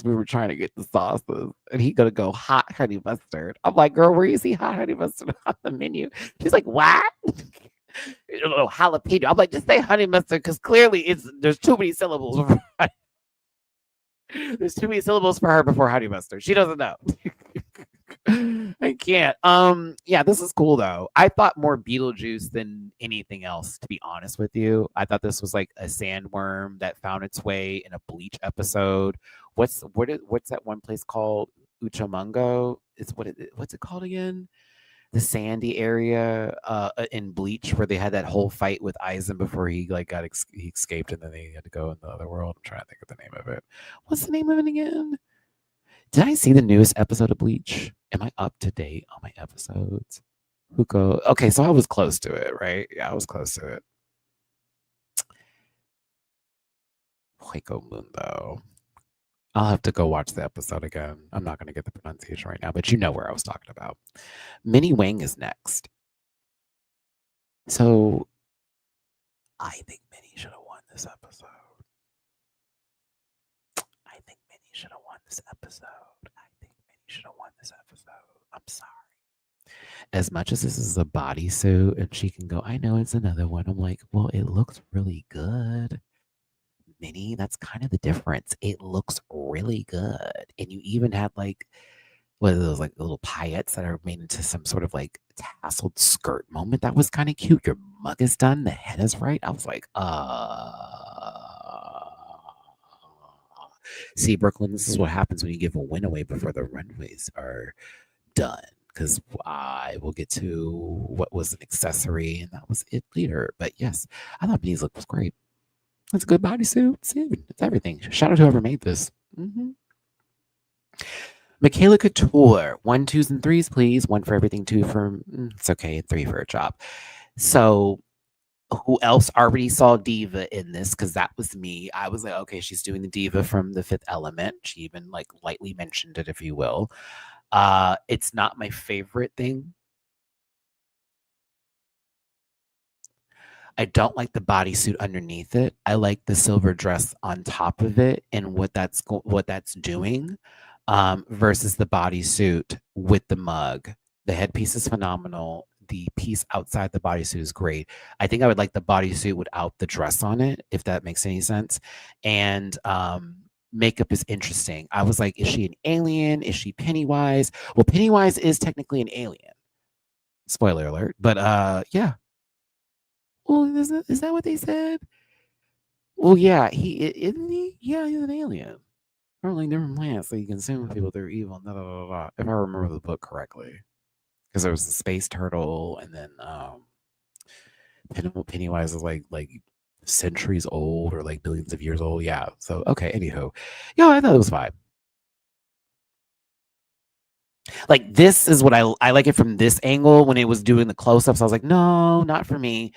We were trying to get the sauces, and he gonna go hot honey mustard. I'm like, girl, where you see hot honey mustard on the menu? She's like, what? Jalapeno. I'm like, just say honey mustard because clearly there's too many syllables. There's too many syllables for her before honey mustard. She doesn't know. I can't. Yeah, this is cool though. I thought more Beetlejuice than anything else, to be honest with you. I thought this was like a sandworm that found its way in a Bleach episode. What's that one place called? Uchamungo? What's it called again? The sandy area in Bleach where they had that whole fight with Aizen before he like he escaped and then they had to go in the other world. I'm trying to think of the name of it. What's the name of it again? Did I see the newest episode of Bleach? Am I up to date on my episodes? Huko. Okay, so I was close to it, right? Yeah, I was close to it. Huiko Mundo. I'll have to go watch the episode again. I'm not going to get the pronunciation right now, but you know where I was talking about. Minnie Wang is next. So I think Minnie should have won this episode. I think Minnie should have won this episode. I think Minnie should have won this episode. I'm sorry. As much as this is a bodysuit and she can go, I know it's another one. I'm like, well, it looks really good. Minnie, that's kind of the difference. It looks really good. And you even had like, what are those like little paillettes that are made into some sort of like tasseled skirt moment? That was kind of cute. Your mug is done. The head is right. I was like, See, Brooklyn, this is what happens when you give a win away before the runways are done. Because I will get to what was an accessory, and that was it later. But yes, I thought Minnie's look was great. It's a good bodysuit. It's everything. Shout out to whoever made this. Michaela Couture. 1, 2s, and 3s, please. 1 for everything, 2 for it's okay, 3 for a job. So who else already saw Diva in this? Because that was me. I was like, okay, she's doing the Diva from The Fifth Element. She even like lightly mentioned it, if you will. It's not my favorite thing. I don't like the bodysuit underneath it. I like the silver dress on top of it and what that's doing versus the bodysuit with the mug. The headpiece is phenomenal. The piece outside the bodysuit is great. I think I would like the bodysuit without the dress on it, if that makes any sense. And makeup is interesting. I was like, is she an alien? Is she Pennywise? Well, Pennywise is technically an alien. Spoiler alert. But yeah. Well, is that what they said? Well, yeah, isn't he? Yeah, he's an alien. From like different planets, so you can assume people they're evil. Blah, blah, blah, blah, if I remember the book correctly, because there was a space turtle, and then Pennywise is like centuries old or like billions of years old. Yeah. So okay. Anywho, yeah, I thought it was fine. Like this is what I like it from this angle. When it was doing the close-ups, I was like, no, not for me.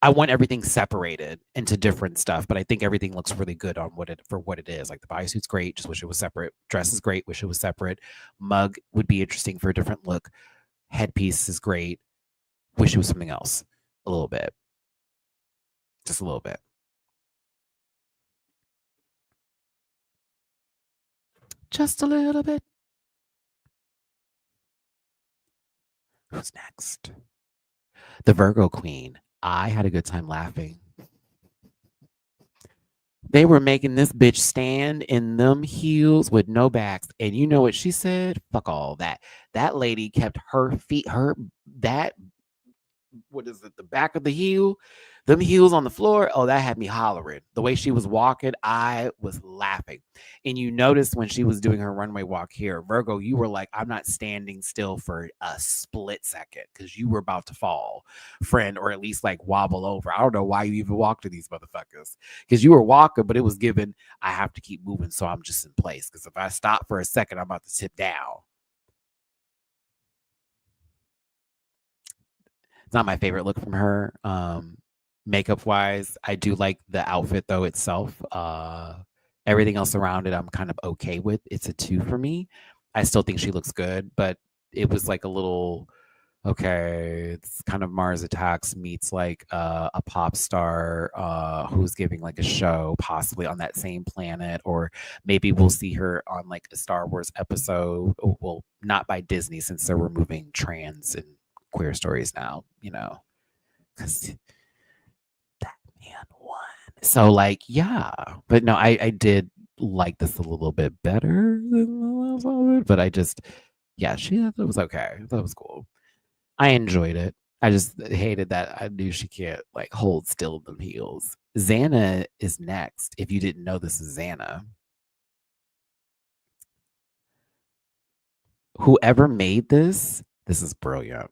I want everything separated into different stuff, but I think everything looks really good on what it is. Like the bodysuit's great, just wish it was separate. Dress is great, wish it was separate. Mug would be interesting for a different look. Headpiece is great. Wish it was something else. A little bit. Just a little bit. Just a little bit. Who's next? The Virgo Queen. I had a good time laughing. They were making this bitch stand in them heels with no backs. And you know what she said? Fuck all that. That lady kept her feet, what is it? The back of the heel Them heels on the floor, oh, that had me hollering. The way she was walking, I was laughing. And you noticed when she was doing her runway walk here, Virgo, you were like, I'm not standing still for a split second because you were about to fall, friend, or at least like wobble over. I don't know why you even walked to these motherfuckers because you were walking, but it was given, I have to keep moving. So I'm just in place because if I stop for a second, I'm about to tip down. It's not my favorite look from her. Makeup wise, I do like the outfit though itself. Everything else around it, I'm kind of okay with. It's a 2 for me. I still think she looks good, but it was like a little okay. It's kind of Mars Attacks meets like a pop star who's giving like a show, possibly on that same planet, or maybe we'll see her on like a Star Wars episode. Well, not by Disney since they're removing trans and queer stories now, because that man won. So like, yeah, but no, I did like this a little bit better than the last one, but I just, yeah, that was okay. That was cool. I enjoyed it. I just hated that I knew she can't like hold still them heels. Xana is next. If you didn't know, this is Xana. Whoever made this is brilliant.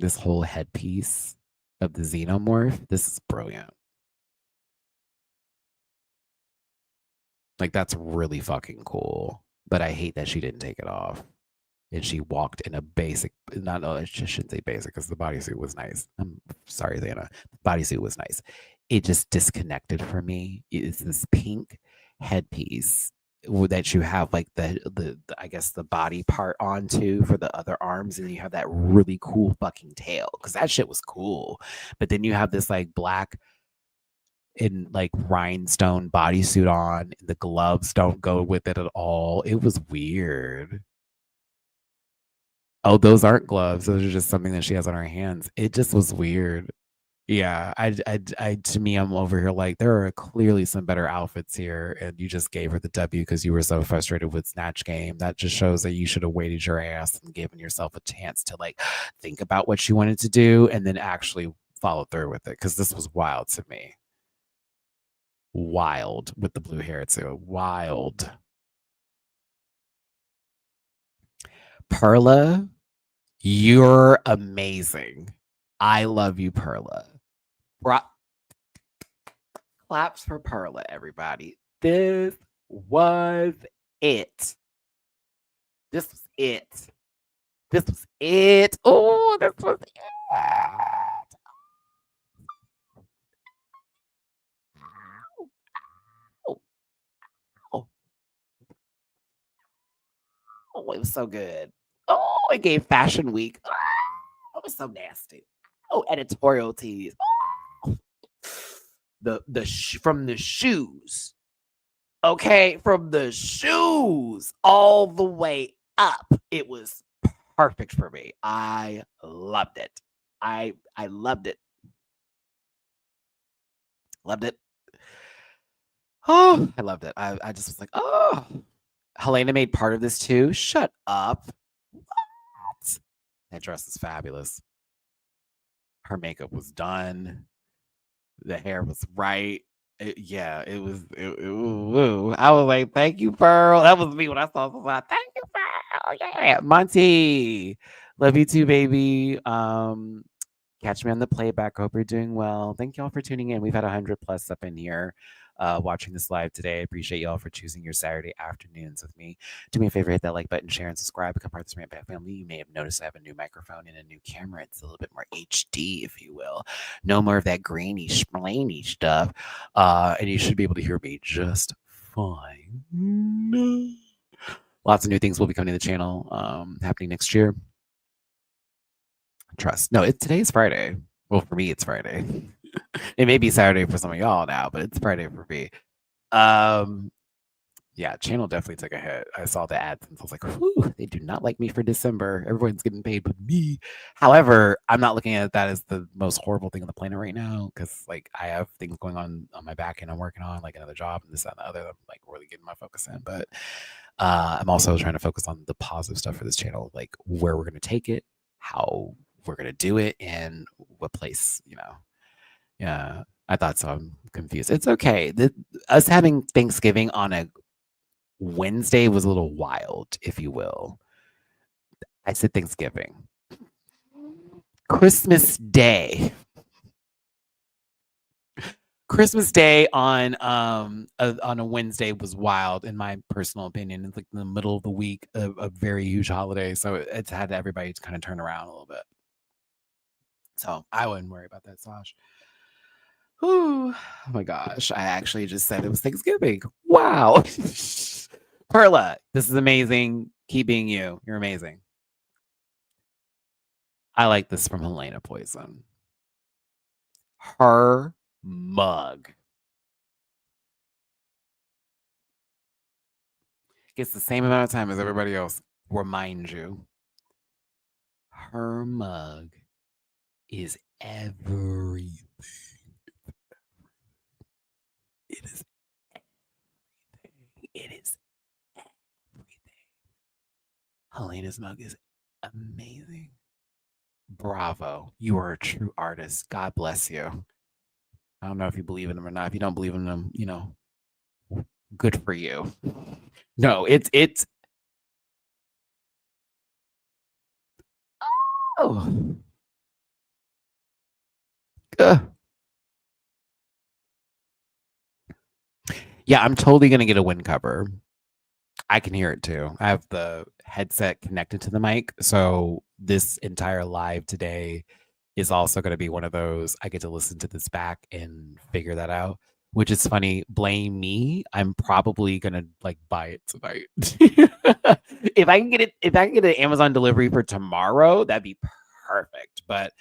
This whole headpiece of the xenomorph, this is brilliant. Like that's really fucking cool. But I hate that she didn't take it off. And she walked in a basic, not, no, I shouldn't say basic because the bodysuit was nice. I'm sorry, Xana. The bodysuit was nice. It just disconnected for me. It's this pink headpiece that you have like the I guess the body part onto for the other arms, and you have that really cool fucking tail because that shit was cool. But then you have this like black and like rhinestone bodysuit on. The gloves don't go with it at all. It was weird. Oh, those aren't gloves. Those are just something that she has on her hands. It just was weird. Yeah, to me, I'm over here like there are clearly some better outfits here, and you just gave her the W because you were so frustrated with Snatch Game. That just shows that you should have waited your ass and given yourself a chance to like think about what you wanted to do and then actually follow through with it. Because this was wild to me. Wild with the blue hair too. Wild. Perla, you're amazing. I love you, Perla. Claps for Perla, everybody. This was it. This was it. This was it. Oh, this was it. Oh, oh, oh, it was so good. Oh, it gave Fashion Week. Oh, it was so nasty. Oh, editorial tees. Oh. From the shoes. Okay, from the shoes all the way up. It was perfect for me. I loved it. I loved it. Loved it. Oh, I loved it. I just was like, oh. Helena made part of this too. Shut up. What? That dress is fabulous. Her makeup was done. The hair was right. It was. I was like, thank you, Pearl. That was me when I saw this. Thank you, Pearl. Yeah, Monty. Love you too, baby. Catch me on the playback. Hope you're doing well. Thank y'all for tuning in. We've had 100 plus up in here watching this live today. I appreciate y'all for choosing your Saturday afternoons with me. Do me a favor, hit that like button, share, and subscribe. Become part of this Rant Band family. You may have noticed I have a new microphone and a new camera. It's a little bit more HD, if you will. No more of that grainy, splainy stuff. And you should be able to hear me just fine. Lots of new things will be coming to the channel happening next year. Trust. No, today's Friday. Well, for me, it's Friday. It may be Saturday for some of y'all now, but it's Friday for me. Yeah, channel definitely took a hit. I saw the ads and I was like, whew, they do not like me for December. Everyone's getting paid but me. However, I'm not looking at that as the most horrible thing on the planet right now because like I have things going on my back end I'm working on, like another job and this and the other. I'm like really getting my focus in. But I'm also trying to focus on the positive stuff for this channel, like where we're going to take it, how we're going to do it, and what place, Yeah, I thought so. I'm confused. It's okay. Us having Thanksgiving on a Wednesday was a little wild, if you will. I said Thanksgiving. Christmas Day. Christmas Day on a Wednesday was wild in my personal opinion. It's like in the middle of the week, a very huge holiday, so it's had everybody to kind of turn around a little bit. So I wouldn't worry about that, Sash. Whew. Oh my gosh, I actually just said it was Thanksgiving. Wow. Perla, this is amazing. Keep being you. You're amazing. I like this from Helena Poison. Her mug gets the same amount of time as everybody else. Remind you, her mug is everything. It is everything. It is everything. Helena's mug is amazing. Bravo. You are a true artist. God bless you. I don't know if you believe in them or not. If you don't believe in them, good for you. No, it's oh. Yeah, I'm totally gonna get a wind cover. I can hear it too. I have the headset connected to the mic, so this entire live today is also going to be one of those I get to listen to this back and figure that out, which is funny. Blame me. I'm probably going to like buy it tonight. If I can get it, if I can get an Amazon delivery for tomorrow, that'd be perfect. But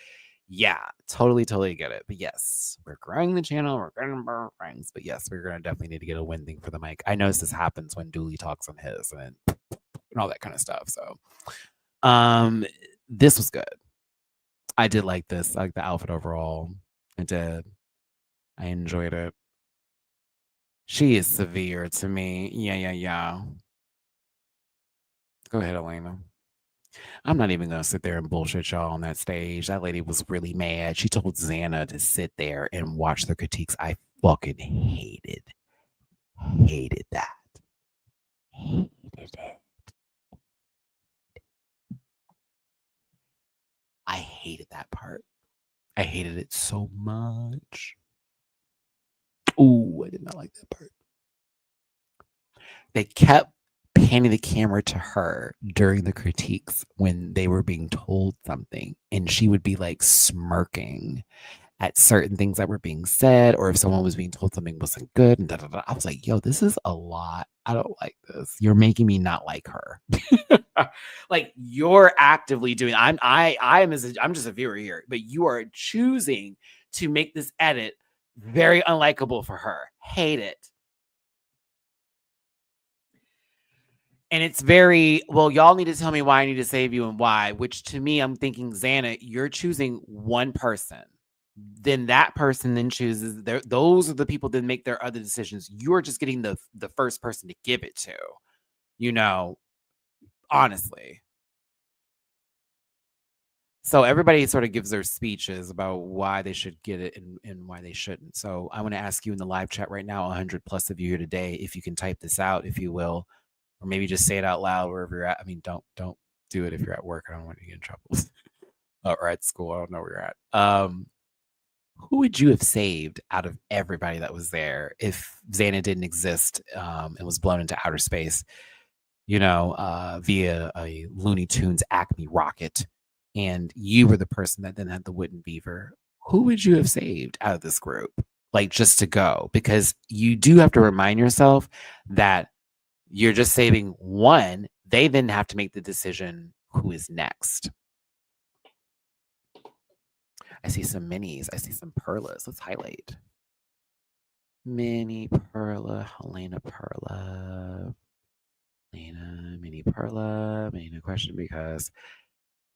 yeah, totally get it. But yes, we're growing the channel. We're getting more friends. But yes, we're gonna definitely need to get a win thing for the mic. I notice this happens when Dooley talks on his and all that kind of stuff. So, this was good. I did like this. I like the outfit overall. I did. I enjoyed it. She is severe to me. Yeah. Go ahead, Elena. I'm not even gonna sit there and bullshit y'all on that stage. That lady was really mad. She told Xana to sit there and watch the critiques. I fucking hated that. Hated it. I hated that part. I hated it so much. Ooh, I did not like that part. They kept panning the camera to her during the critiques when they were being told something, and she would be like smirking at certain things that were being said, or if someone was being told something wasn't good, and I was like, yo, this is a lot. I don't like this. You're making me not like her. Like you're actively doing. I'm just a viewer here, but you are choosing to make this edit very unlikable for her. Hate it. And it's very, well, y'all need to tell me why I need to save you and why, which to me, I'm thinking, Xana, you're choosing one person. Then that person then chooses, those are the people that make their other decisions. You're just getting the first person to give it to, honestly. So everybody sort of gives their speeches about why they should get it and why they shouldn't. So I want to ask you in the live chat right now, 100 plus of you here today, if you can type this out, if you will, or maybe just say it out loud wherever you're at. I mean, don't do it if you're at work. I don't want you to get in trouble. Or at school. I don't know where you're at. Who would you have saved out of everybody that was there if Xana didn't exist and was blown into outer space, via a Looney Tunes Acme rocket, and you were the person that then had the wooden beaver? Who would you have saved out of this group? Like just to go? Because you do have to remind yourself that you're just saving one. They then have to make the decision who is next. I see some minis. I see some Perlas. Let's highlight. Mini Perla, Helena Perla. Helena, Mini Perla. Mini question because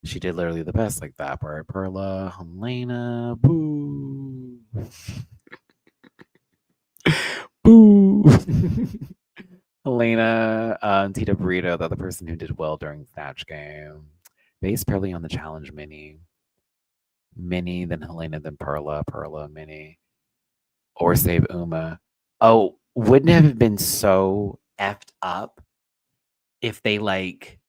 she did literally the best like that part. Perla, Helena, boo. Boo. Helena, Tita Burrito, the other person who did well during Snatch Game. Base Perly on the challenge mini. Minnie, then Helena, then Perla, Perla, Minnie, or save Uma. Oh, wouldn't it have been so effed up if they like,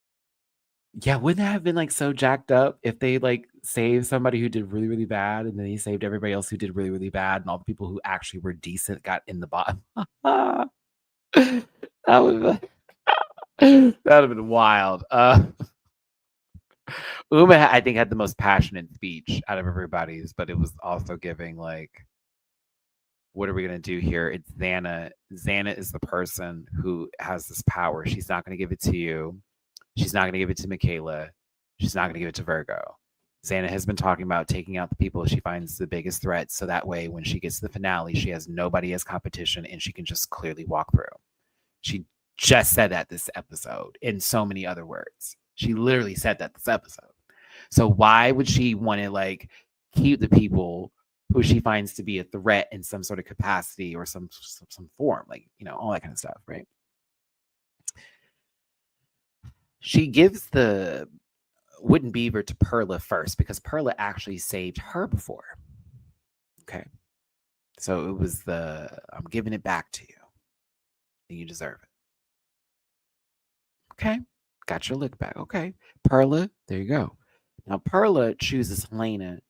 yeah, wouldn't that have been like so jacked up if they like saved somebody who did really, really bad and then they saved everybody else who did really, really bad and all the people who actually were decent got in the bottom? that would that would have been wild. Uma, I think, had the most passionate speech out of everybody's, but it was also giving like, what are we gonna do here? It's Xana. Xana is the person who has this power. She's not gonna give it to you. She's not gonna give it to Michaela. She's not gonna give it to Virgo. Xana has been talking about taking out the people she finds the biggest threats, so that way when she gets to the finale, she has nobody as competition and she can just clearly walk through. She just said that this episode in so many other words. She literally said that this episode. So why would she want to like keep the people who she finds to be a threat in some sort of capacity or some form, like, you know, all that kind of stuff, right? She gives the wooden beaver to Perla first because Perla actually saved her before. Okay. So it was I'm giving it back to you. And you deserve it. Okay. Got your look back. Okay. Perla, there you go. Now Perla chooses Helena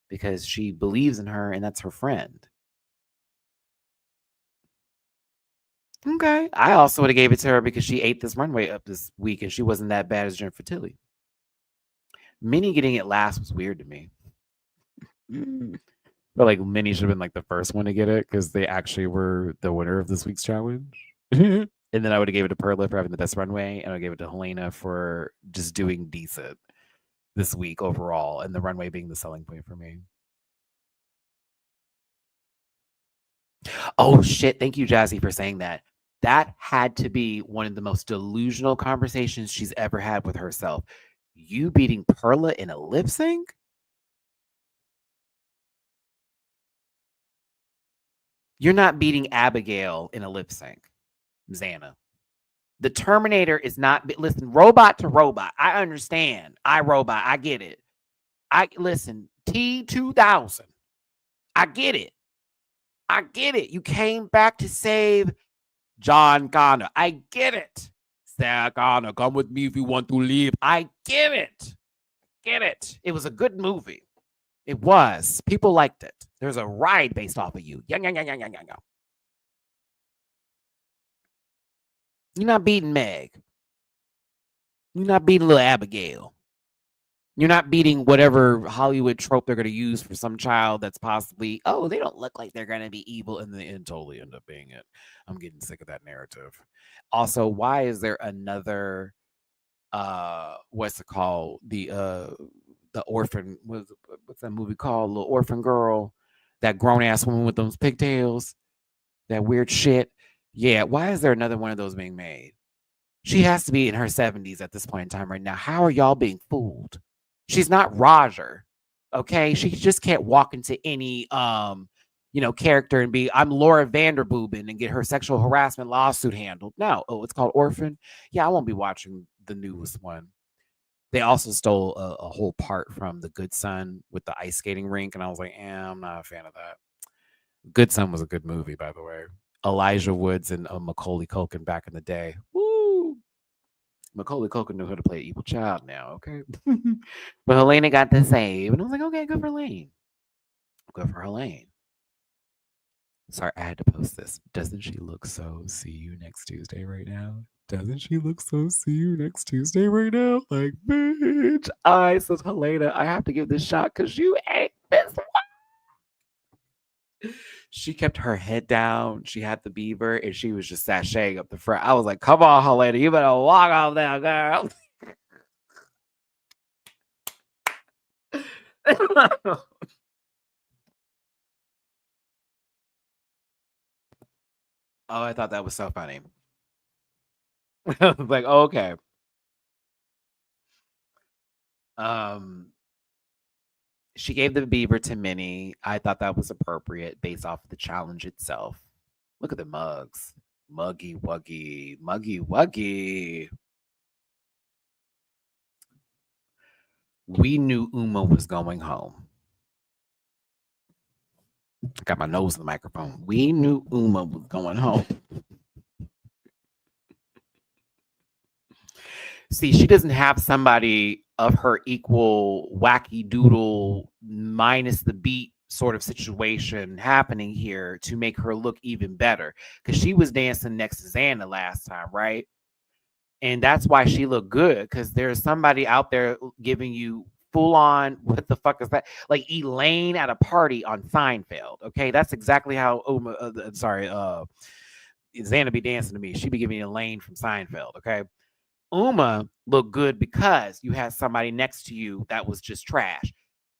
because she believes in her and that's her friend. Okay. I also would have gave it to her because she ate this runway up this week and she wasn't that bad as Jennifer Tilly. Minnie getting it last was weird to me. But like Minnie should have been like the first one to get it because they actually were the winner of this week's challenge. And then I would have gave it to Perla for having the best runway, and I gave it to Helena for just doing decent this week overall, and the runway being the selling point for me. Oh shit! Thank you, Jazzy, for saying that. That had to be one of the most delusional conversations she's ever had with herself. You beating Perla in a lip sync? You're not beating Abigail in a lip sync, Xana. The Terminator is not. Listen, robot to robot. I understand. I robot. I get it. I listen. T2000. I get it. I get it. You came back to save John Connor. I get it. Sarah Connor, come with me if you want to leave. I get it. Get it. It was a good movie. It was. People liked it. There's a ride based off of you. You're not beating Meg. You're not beating little Abigail. You're not beating whatever Hollywood trope they're going to use for some child that's possibly, oh, they don't look like they're going to be evil and then totally end up being it. I'm getting sick of that narrative. Also, why is there another what's it called? The orphan, what's that movie called? Little orphan girl, that grown ass woman with those pigtails, that weird shit. Yeah, why is there another one of those being made? She has to be in her 70s at this point in time right now. How are y'all being fooled? She's not Roger. Okay. She just can't walk into any character and be, I'm Laura Vanderbooben and get her sexual harassment lawsuit handled. No. Oh, it's called Orphan. Yeah, I won't be watching the newest one. They also stole a whole part from The Good Son with the ice skating rink, and I was like, I'm not a fan of that. Good Son was a good movie, by the way. Elijah Woods and Macaulay Culkin back in the day. Woo! Macaulay Culkin knew how to play an evil child now, okay? But Helena got the save, and I was like, okay, good for Helene. Good for Helene. Sorry, I had to post this. Doesn't she look so see you next Tuesday right now? Doesn't she look so see you next Tuesday right now? Like, bitch, I said, Helena, I have to give this shot because you ain't this one. She kept her head down. She had the beaver, and she was just sashaying up the front. I was like, come on, Helena, you better walk off there, girl. Oh, I thought that was so funny. I was like, oh, okay. She gave the beaver to Minnie. I thought that was appropriate based off of the challenge itself. Look at the mugs. Muggy wuggy. Muggy wuggy. We knew Uma was going home. I got my nose in the microphone. We knew Uma was going home. See, she doesn't have somebody of her equal wacky doodle minus the beat sort of situation happening here to make her look even better. Because she was dancing next to Xana last time, right? And that's why she looked good. Because there's somebody out there giving you full on, what the fuck is that? Like Elaine at a party on Seinfeld. Okay, that's exactly how Xana be dancing to me. She be giving me Elaine from Seinfeld. Okay. Uma looked good because you had somebody next to you that was just trash.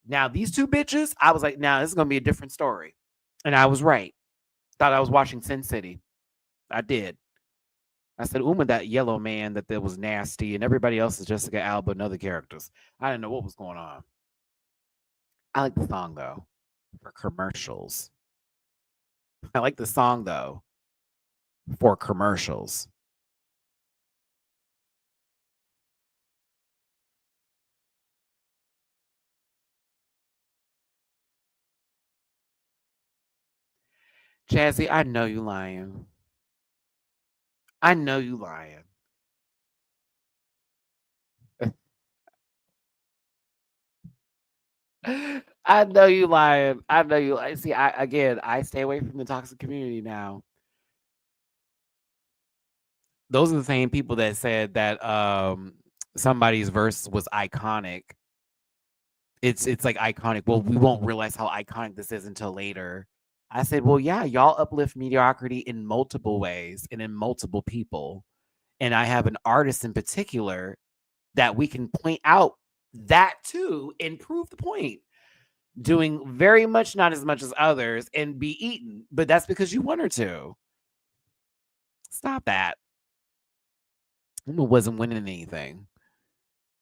Now, these two bitches, I was like, now this is going to be a different story. And I was right. Thought I was watching Sin City. I did. I said, Uma, that yellow man that was nasty, and everybody else is Jessica Alba and other characters. I didn't know what was going on. I like the song, though, for commercials. I like the song, though, for commercials. Jazzy, I know you lying. I know you lying. I know you lying. I know you lying. See, I stay away from the toxic community now. Those are the same people that said that somebody's verse was iconic. It's like iconic. Well, we won't realize how iconic this is until later. I said, well, yeah, y'all uplift mediocrity in multiple ways and in multiple people. And I have an artist in particular that we can point out that too and prove the point. Doing very much not as much as others and be eaten, but that's because you want her to. Stop that. Uma wasn't winning anything.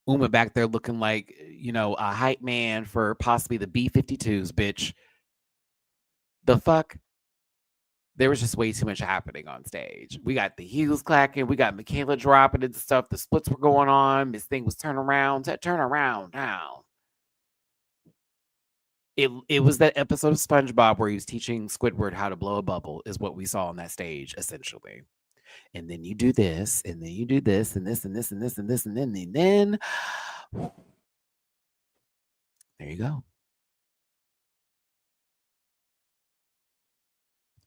Uma back there looking like, a hype man for possibly the B-52s, bitch. The fuck? There was just way too much happening on stage. We got the heels clacking. We got Michaela dropping and stuff. The splits were going on. This thing was turn around now. It was that episode of SpongeBob where he was teaching Squidward how to blow a bubble, is what we saw on that stage, essentially. And then you do this, and then you do this, and this, and this, and this, and this, and then there you go.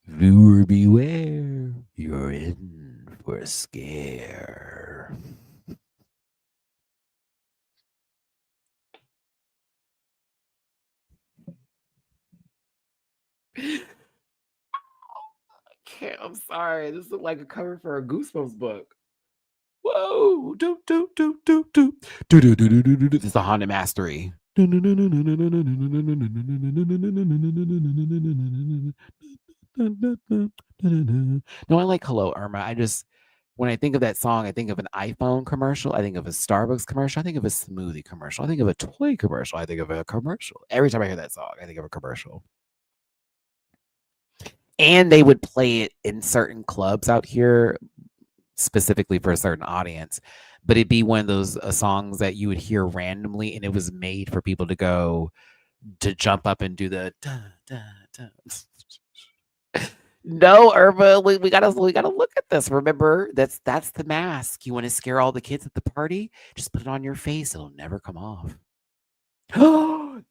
Viewer beware, you're in for a scare. I can't. I'm sorry. This looks like a cover for a Goosebumps book. Whoa! Do do do do do do do do do do do. This is a haunted mastery. No, I like Hello Irma. When I think of that song, I think of an iPhone commercial. I think of a Starbucks commercial. I think of a smoothie commercial. I think of a toy commercial. I think of a commercial. Every time I hear that song, I think of a commercial. And they would play it in certain clubs out here, specifically for a certain audience. But it'd be one of those songs that you would hear randomly, and it was made for people to jump up and do the dun, dun, dun. No, Irma, we gotta look at this. Remember, that's the mask. You want to scare all the kids at the party? Just put it on your face; it'll never come off.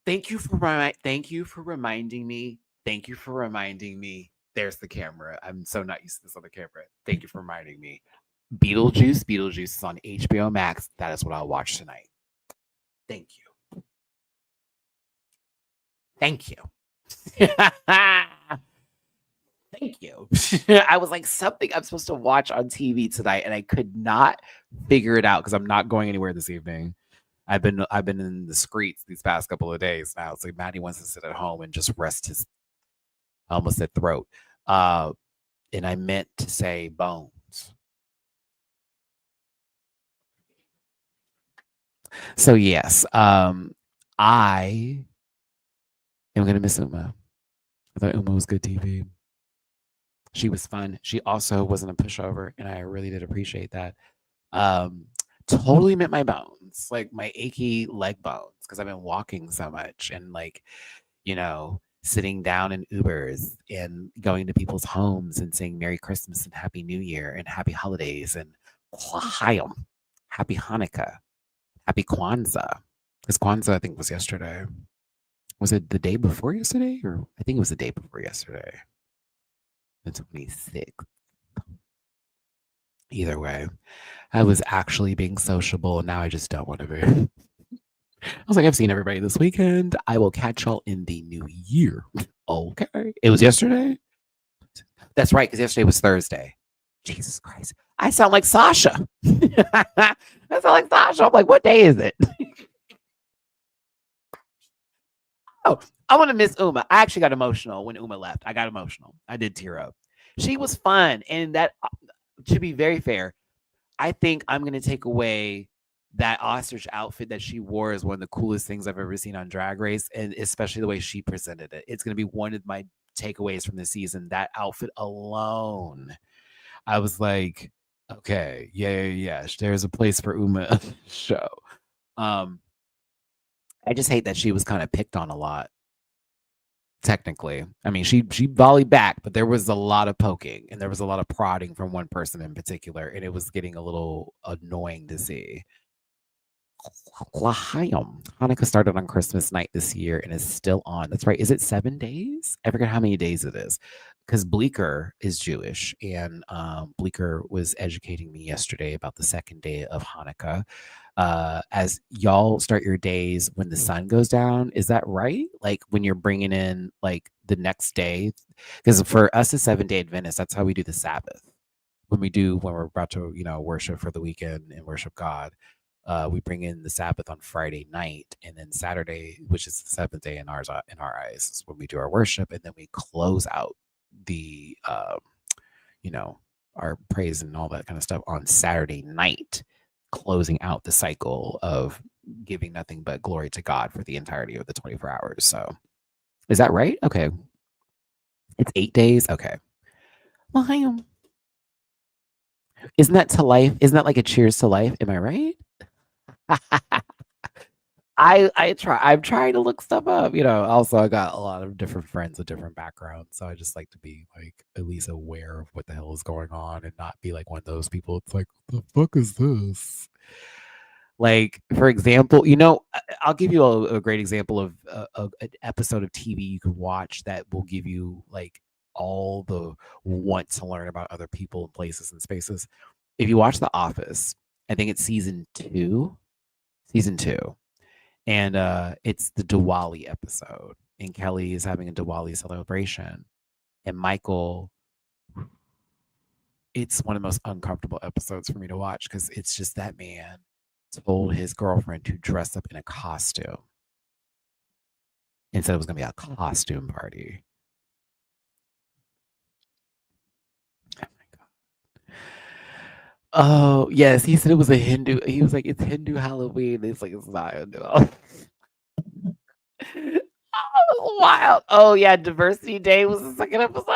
Thank you for reminding me. Thank you for reminding me. There's the camera. I'm so not used to this on the camera. Thank you for reminding me. Beetlejuice is on HBO Max. That is what I'll watch tonight. Thank you. Thank you. Thank you. I was like, something I'm supposed to watch on TV tonight, and I could not figure it out because I'm not going anywhere this evening. I've been in the streets these past couple of days now. It's like Matty wants to sit at home and just rest his, I almost said throat. And I meant to say bones. So yes, I am gonna miss Uma. I thought Uma was good TV. She was fun. She also wasn't a pushover, and I really did appreciate that. Totally meant my bones, like my achy leg bones, because I've been walking so much, and like, sitting down in Ubers and going to people's homes and saying Merry Christmas and Happy New Year and Happy Holidays and Lahayim, Happy Hanukkah, Happy Kwanzaa. Because Kwanzaa, I think, was yesterday. Was it the day before yesterday? Or I think it was the day before yesterday. The 26th. Either way, I was actually being sociable, and now I just don't want to be. I was like, I've seen everybody this weekend. I will catch y'all in the new year. Okay. It was yesterday? That's right, because yesterday was Thursday. Jesus Christ. I sound like Sasha. I sound like Sasha. I'm like, what day is it? Oh, I want to miss Uma. I actually got emotional when Uma left. I got emotional. I did tear up. She was fun. And that, to be very fair, I think I'm going to take away that ostrich outfit that she wore as one of the coolest things I've ever seen on Drag Race, and especially the way she presented it. It's going to be one of my takeaways from the season. That outfit alone, I was like, okay, yeah. There's a place for Uma on the show. I just hate that she was kind of picked on a lot. Technically, I mean, she volleyed back, but there was a lot of poking and there was a lot of prodding from one person in particular, and it was getting a little annoying to see. L'chaim. Hanukkah started on Christmas night this year and is still on. That's right. Is it 7 days? I forget how many days it is. Because Bleecker is Jewish, and Bleecker was educating me yesterday about the second day of Hanukkah. As y'all start your days when the sun goes down, is that right? Like when you're bringing in like the next day? Because for us as 7-day Adventists, that's how we do the Sabbath. When we're about to, worship for the weekend and worship God, we bring in the Sabbath on Friday night, and then Saturday, which is the seventh day in our eyes, is when we do our worship, and then we close out the our praise and all that kind of stuff on Saturday night, closing out the cycle of giving nothing but glory to God for the entirety of the 24 hours. So is that right? Okay. It's 8 days. Okay. Well, I am. Isn't that to life? Isn't that like a cheers to life? Am I right? I'm trying to look stuff up, Also, I got a lot of different friends with different backgrounds, so I just like to be like at least aware of what the hell is going on and not be like one of those people. It's like, the fuck is this? Like, for example, I'll give you a great example of an episode of TV you can watch that will give you like all the want to learn about other people and places and spaces. If you watch The Office, I think it's season two. And it's the Diwali episode. And Kelly is having a Diwali celebration. And Michael, it's one of the most uncomfortable episodes for me to watch because it's just that man told his girlfriend to dress up in a costume and said it was going to be a costume party. Oh my God. Oh, yes. He said it was a Hindu. He was like, it's Hindu Halloween. It's like, it's not Hindu. Oh, wild. Oh, yeah. Diversity Day was the second episode.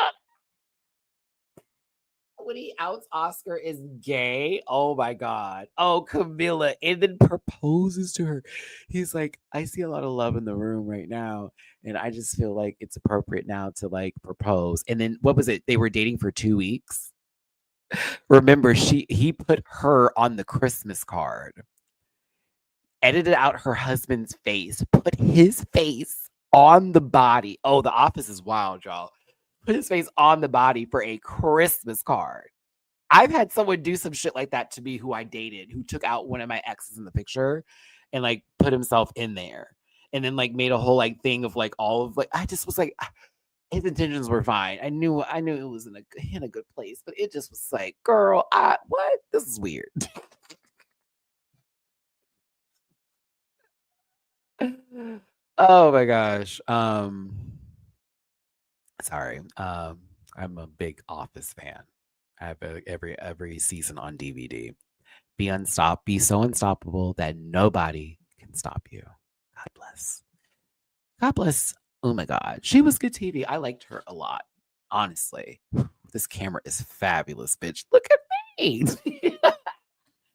When he outs Oscar is gay. Oh my God. Oh, Camilla. And then proposes to her. He's like, I see a lot of love in the room right now. And I just feel like it's appropriate now to like propose. And then what was it? They were dating for 2 weeks. Remember, he put her on the Christmas card, edited out her husband's face, put his face on the body. Oh, The Office is wild, y'all. Put his face on the body for a Christmas card. I've had someone do some shit like that to me who I dated, who took out one of my exes in the picture and like put himself in there and then like made a whole like thing of like all of like, I just was like, his intentions were fine. I knew it was in a good place, but it just was like, girl, what? This is weird. Oh my gosh. Sorry. I'm a big Office fan. I have every season on DVD. Be so unstoppable that nobody can stop you. God bless. God bless. Oh my God. She was good TV. I liked her a lot. Honestly. This camera is fabulous, bitch. Look at me.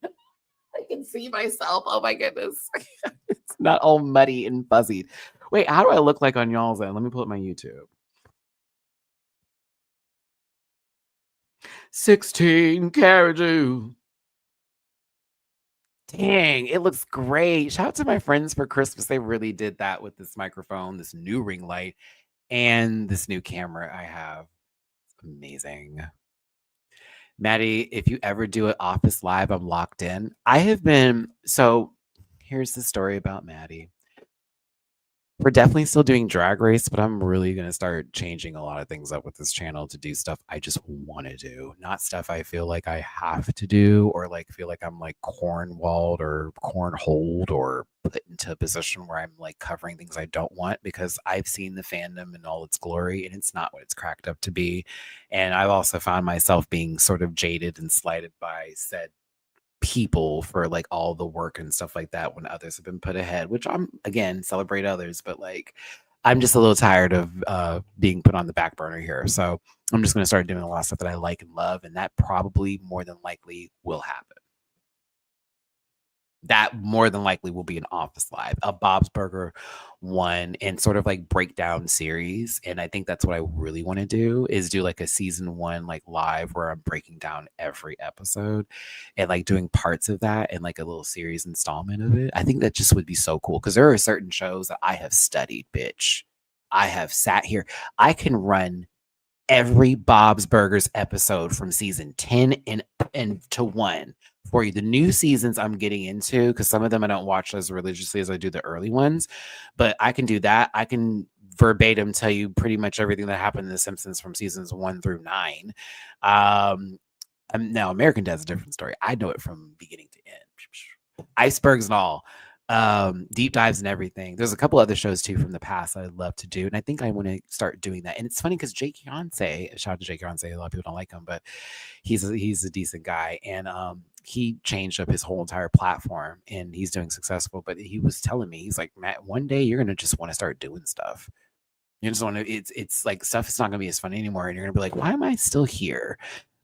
I can see myself. Oh my goodness. It's not all muddy and fuzzy. Wait, how do I look like on y'all's end? Let me pull up my YouTube. 16 carriage. Dang, it looks great. Shout out to my friends for Christmas. They really did that with this microphone, this new ring light, and this new camera I have. Amazing. Matty, if you ever do an office live, I'm locked in. I have been, so here's the story about Matty. We're definitely still doing Drag Race, but I'm really going to start changing a lot of things up with this channel to do stuff I just want to do, not stuff I feel like I have to do or like feel like I'm like cornwalled or cornholed or put into a position where I'm like covering things I don't want, because I've seen the fandom in all its glory and it's not what it's cracked up to be. And I've also found myself being sort of jaded and slighted by said people for like all the work and stuff like that when others have been put ahead, which I'm, again, celebrate others, but like I'm just a little tired of being put on the back burner here. So I'm just going to start doing a lot of stuff that I like and love, and that probably more than likely will happen. That more than likely will be an office live, a Bob's Burger one, and sort of like breakdown series. And I think that's what I really want to do, is do like a season one like live where I'm breaking down every episode and like doing parts of that and like a little series installment of it. I think that just would be so cool, because there are certain shows that I have studied, bitch. I have sat here. I can run every Bob's Burgers episode from season 10 and to 1 for you. The new seasons I'm getting into, because some of them I don't watch as religiously as I do the early ones, but I can do that. I can verbatim tell you pretty much everything that happened in The Simpsons from seasons 1 through 9. Now American Dad's a different story. I know it from beginning to end, icebergs and all. Deep dives and everything. There's a couple other shows too from the past I'd love to do, and I think I want to start doing that. And it's funny because Jake Yonsei, shout out to Jake Yonsei, a lot of people don't like him, but he's a decent guy, and he changed up his whole entire platform, and he's doing successful. But he was telling me, he's like, Matt, one day you're gonna just want to start doing stuff. You just want to. It's like stuff is not gonna be as fun anymore, and you're gonna be like, why am I still here?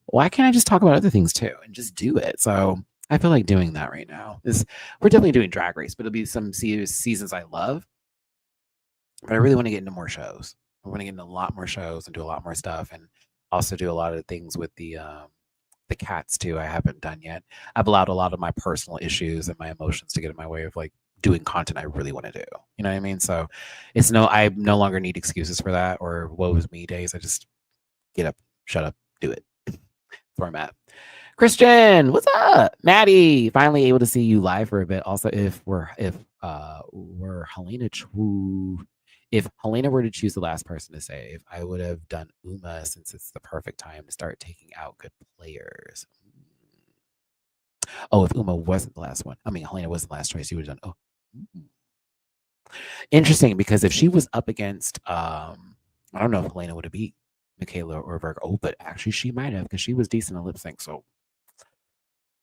Why can't I just talk about other things too and just do it? So I feel like doing that right now. We're definitely doing Drag Race, but it'll be some seasons I love. But I really want to get into more shows. I want to get into a lot more shows and do a lot more stuff, and also do a lot of things with the cats too. I haven't done yet. I've allowed a lot of my personal issues and my emotions to get in my way of like doing content I really want to do. You know what I mean? So I no longer need excuses for that or woe is me days. I just get up, shut up, do it. Format. Christian, what's up? Maddie, finally able to see you live for a bit. Also, if Helena were to choose the last person to save, I would have done Uma, since it's the perfect time to start taking out good players. Oh, if Uma wasn't the last one, I mean Helena wasn't the last choice, you would have done. Oh, interesting, because if she was up against, I don't know if Helena would have beat Michaela or Virgo. Oh, but actually she might have, because she was decent in lip sync. So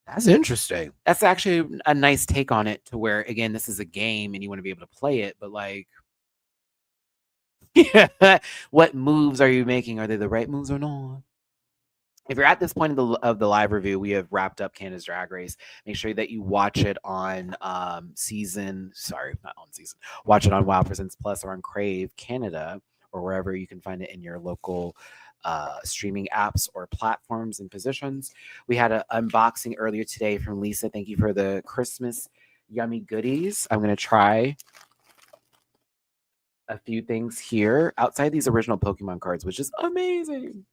that's interesting. That's actually a nice take on it, to where, again, this is a game and you want to be able to play it, but like, what moves are you making? Are they the right moves or not? If you're at this point of the live review, we have wrapped up Canada's Drag Race. Make sure that you watch it on watch it on Wow Presents Plus or on Crave Canada, or wherever you can find it in your local streaming apps or platforms and positions. We had an unboxing earlier today from Lisa. Thank you for the Christmas yummy goodies. I'm going to try a few things here outside these original Pokemon cards, which is amazing.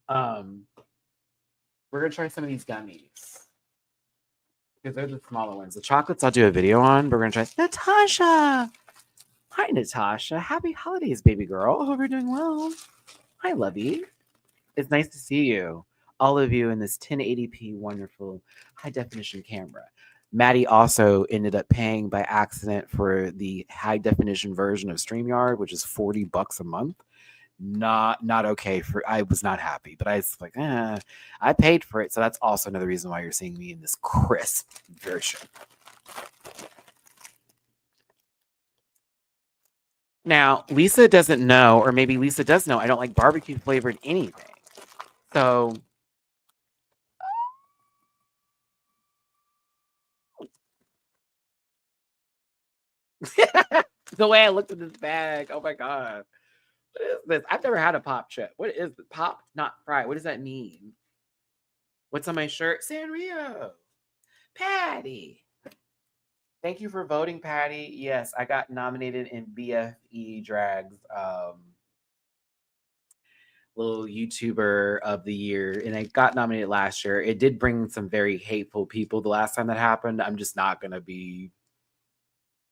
We're going to try some of these gummies, because they're the smaller ones. The chocolates I'll do a video on, but we're going to try Natasha. Hi, Natasha. Happy holidays, baby girl. Hope you're doing well. Hi, lovey. It's nice to see you, all of you, in this 1080p wonderful high definition camera. Maddie also ended up paying by accident for the high definition version of StreamYard, which is $40 a month. Not okay. I was not happy, but I was like, I paid for it. So that's also another reason why you're seeing me in this crisp version. Now, Lisa doesn't know, or maybe Lisa does know, I don't like barbecue flavored anything. So The way I looked at this bag. Oh my God. What is this? I've never had a pop chip. What is the pop, not fried? What does that mean? What's on my shirt? Sanrio. Patty. Thank you for voting, Patty. Yes, I got nominated in BFE Drag's little YouTuber of the year, and I got nominated last year. It did bring some very hateful people the last time that happened. I'm just not gonna be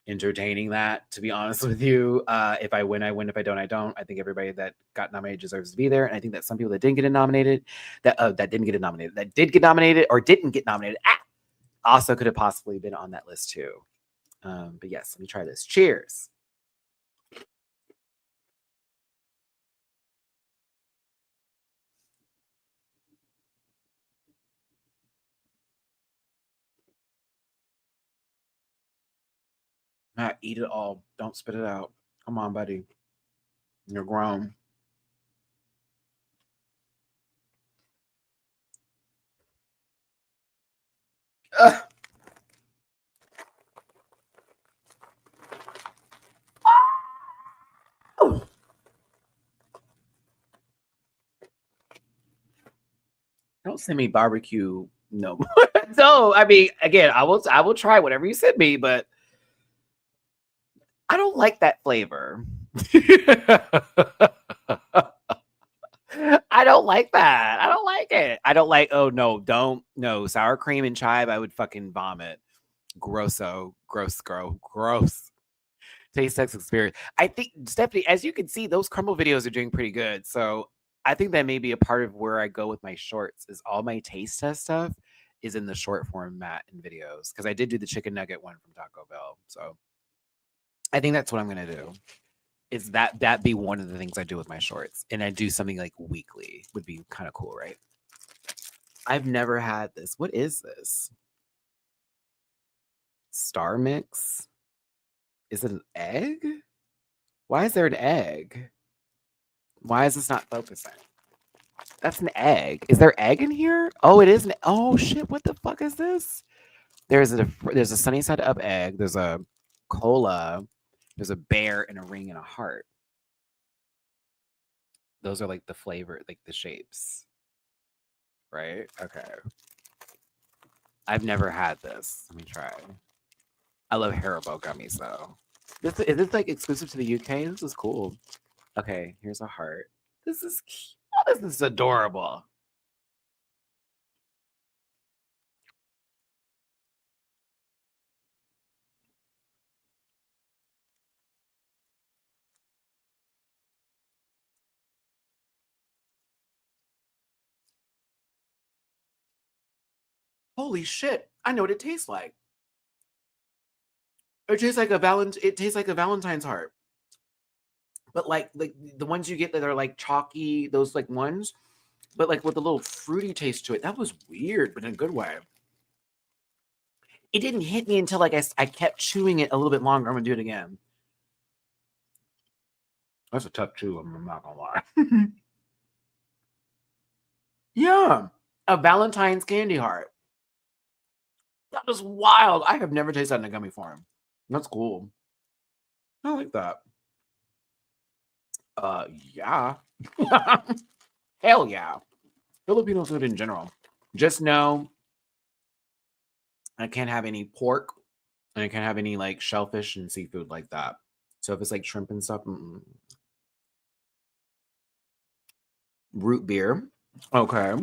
entertaining that, to be honest with you. If I win, I win. If I don't, I don't. I think everybody that got nominated deserves to be there, and I think that some people that didn't get nominated, that didn't get nominated, that did get nominated or didn't get nominated, also could have possibly been on that list too. But yes, let me try this. Cheers. Matt, eat it all. Don't spit it out. Come on, buddy. You're grown. Ugh. Oh. Don't send me barbecue no more. No, I mean, again, I will try whatever you send me, but I don't like that flavor. I don't like that. I don't like it. I don't like, oh no, don't no sour cream and chive. I would fucking vomit. Grosso, gross, gross. Taste sex experience. I think Stephanie, as you can see, those crumble videos are doing pretty good. So I think that may be a part of where I go with my shorts. Is all my taste test stuff is in the short format in videos, because I did do the chicken nugget one from Taco Bell. So I think that's what I'm gonna do. Is that be one of the things I do with my shorts, and I do something like weekly would be kind of cool, right? I've never had this. What is this? Star Mix? Is it an egg? Why is there an egg? Why is this not focusing? That's an egg. Is there egg in here? Oh, it is. Oh shit! What the fuck is this? There's a sunny side up egg. There's a cola. There's a bear and a ring and a heart. Those are like the flavor, like the shapes, right? Okay. I've never had this. Let me try. I love Haribo gummies though. Is this like exclusive to the UK? This is cool. Okay, here's a heart. This is cute. Oh, this is adorable. Holy shit! I know what it tastes like. It tastes like a Valentine's heart. But like the ones you get that are like chalky, those like ones, but like with a little fruity taste to it. That was weird, but in a good way. It didn't hit me until like I kept chewing it a little bit longer. I'm gonna do it again. That's a tough chew. I'm not gonna lie. Yeah, a Valentine's candy heart. That is wild. I have never tasted that in a gummy form. That's cool. I like that. Yeah. Hell yeah. Filipino food in general. Just know I can't have any pork, and I can't have any like shellfish and seafood like that. So if it's like shrimp and stuff, root beer. Okay.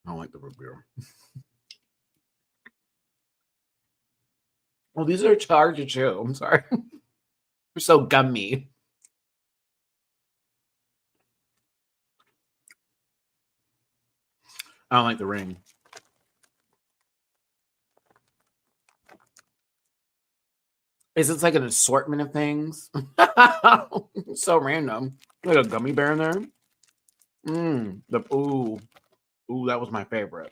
I don't like the root beer. Well, these are hard to chew. I'm sorry. They're so gummy. I don't like the ring. Is it like an assortment of things? So random. Like a gummy bear in there. Ooh, that was my favorite.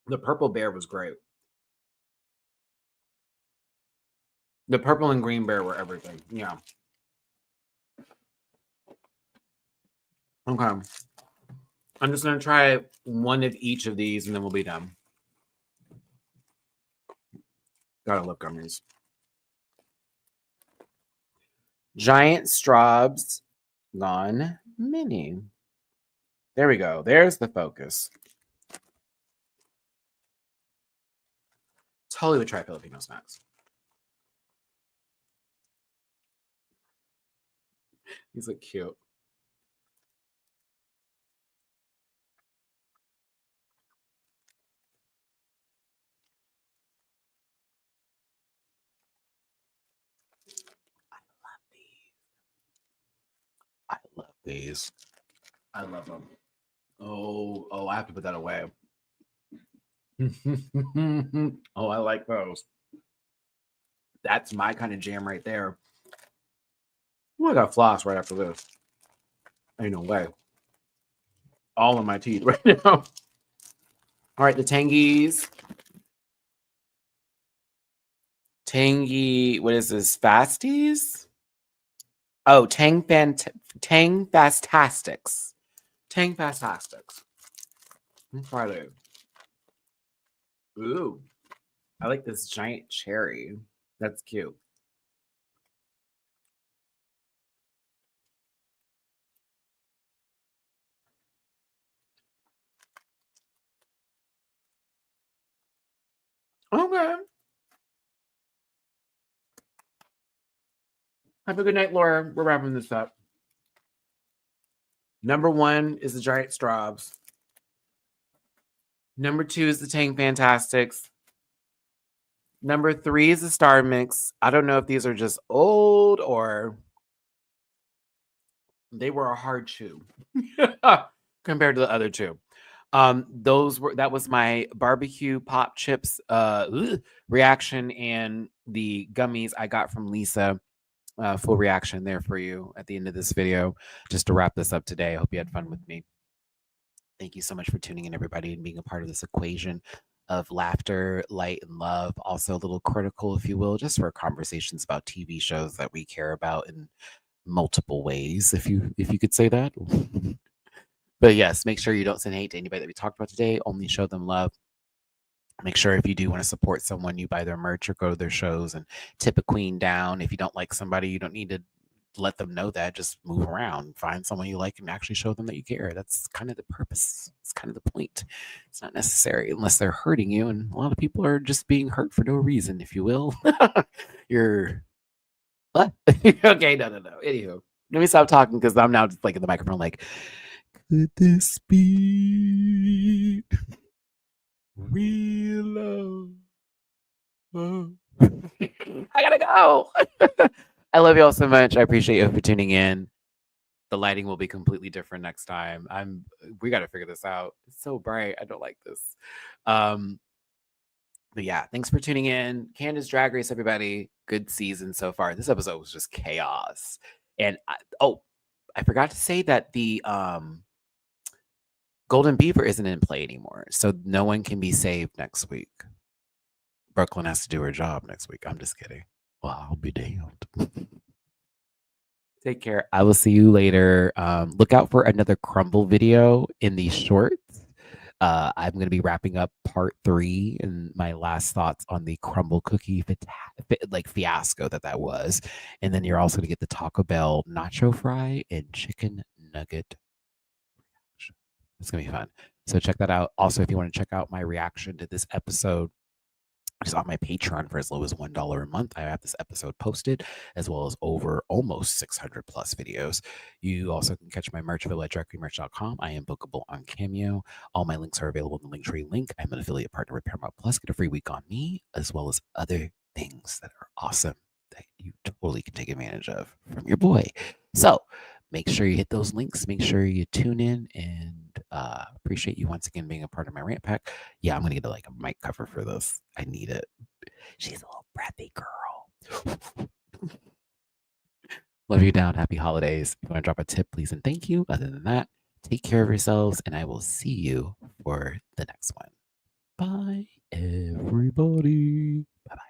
The purple bear was great. The purple and green bear were everything. Yeah. Okay. I'm just gonna try one of each of these, and then we'll be done. Gotta love gummies. Giant Straubs Gone Mini. There we go. There's the focus. Totally would try Filipino snacks. These look cute. I love these. I love them. Oh, I have to put that away. Oh, I like those. That's my kind of jam right there. Oh, I got floss right after this. Ain't no way. All in my teeth right now. All right, the Tangies. Tangy, what is this? Fasties? Oh, Tang Fastastics. Tang Fastastics. Let's try those. Ooh. I like this giant cherry. That's cute. Okay. Have a good night, Laura. We're wrapping this up. Number 1 is the Giant Straubs. Number 2 is the Tang Fantastics. Number 3 is the Star Mix. I don't know if these are just old or they were a hard chew compared to the other two. That was my barbecue pop chips reaction, and the gummies I got from Lisa. Full reaction there for you at the end of this video. Just to wrap this up today, I hope you had fun with me. Thank you so much for tuning in, everybody, and being a part of this equation of laughter, light, and love. Also a little critical, if you will, just for conversations about TV shows that we care about in multiple ways, if you could say that. But yes, make sure you don't send hate to anybody that we talked about today. Only show them love. Make sure if you do want to support someone, you buy their merch or go to their shows and tip a queen down. If you don't like somebody, you don't need to let them know that. Just move around, find someone you like, and actually show them that you care. That's kind of the purpose. It's kind of the point. It's not necessary unless they're hurting you, and a lot of people are just being hurt for no reason, if you will. You're what? Okay, no. Anywho, let me stop talking because I'm now just like in the microphone, like, could this be real love? I gotta go. I love you all so much. I appreciate you for tuning in. The lighting will be completely different next time. We got to figure this out. It's so bright. I don't like this. But yeah, thanks for tuning in. Candace Drag Race, everybody. Good season so far. This episode was just chaos. And I forgot to say that the Golden Beaver isn't in play anymore. So no one can be saved next week. Brooklyn has to do her job next week. I'm just kidding. Well, I'll be damned. Take care. I will see you later. Look out for another crumble video in the shorts. I'm going to be wrapping up part 3 and my last thoughts on the crumble cookie fiasco that was. And then you're also going to get the Taco Bell nacho fry and chicken nugget. It's going to be fun. So check that out. Also, if you want to check out my reaction to this episode, just on my Patreon for as low as $1 a month, I have this episode posted, as well as over almost 600 plus videos. You also can catch my merch available at directlymerch.com. I am bookable on Cameo. All my links are available in the Linktree link. I'm an affiliate partner with Paramount Plus. Get a free week on me, as well as other things that are awesome that you totally can take advantage of from your boy. So make sure you hit those links. Make sure you tune in, and appreciate you once again being a part of my rant pack. Yeah, I'm gonna get a mic cover for this. I need it. She's a little breathy girl. Love you down. Happy holidays. If you want to drop a tip, please and thank you. Other than that, take care of yourselves, and I will see you for the next one. Bye, everybody. Bye-bye.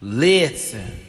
Listen.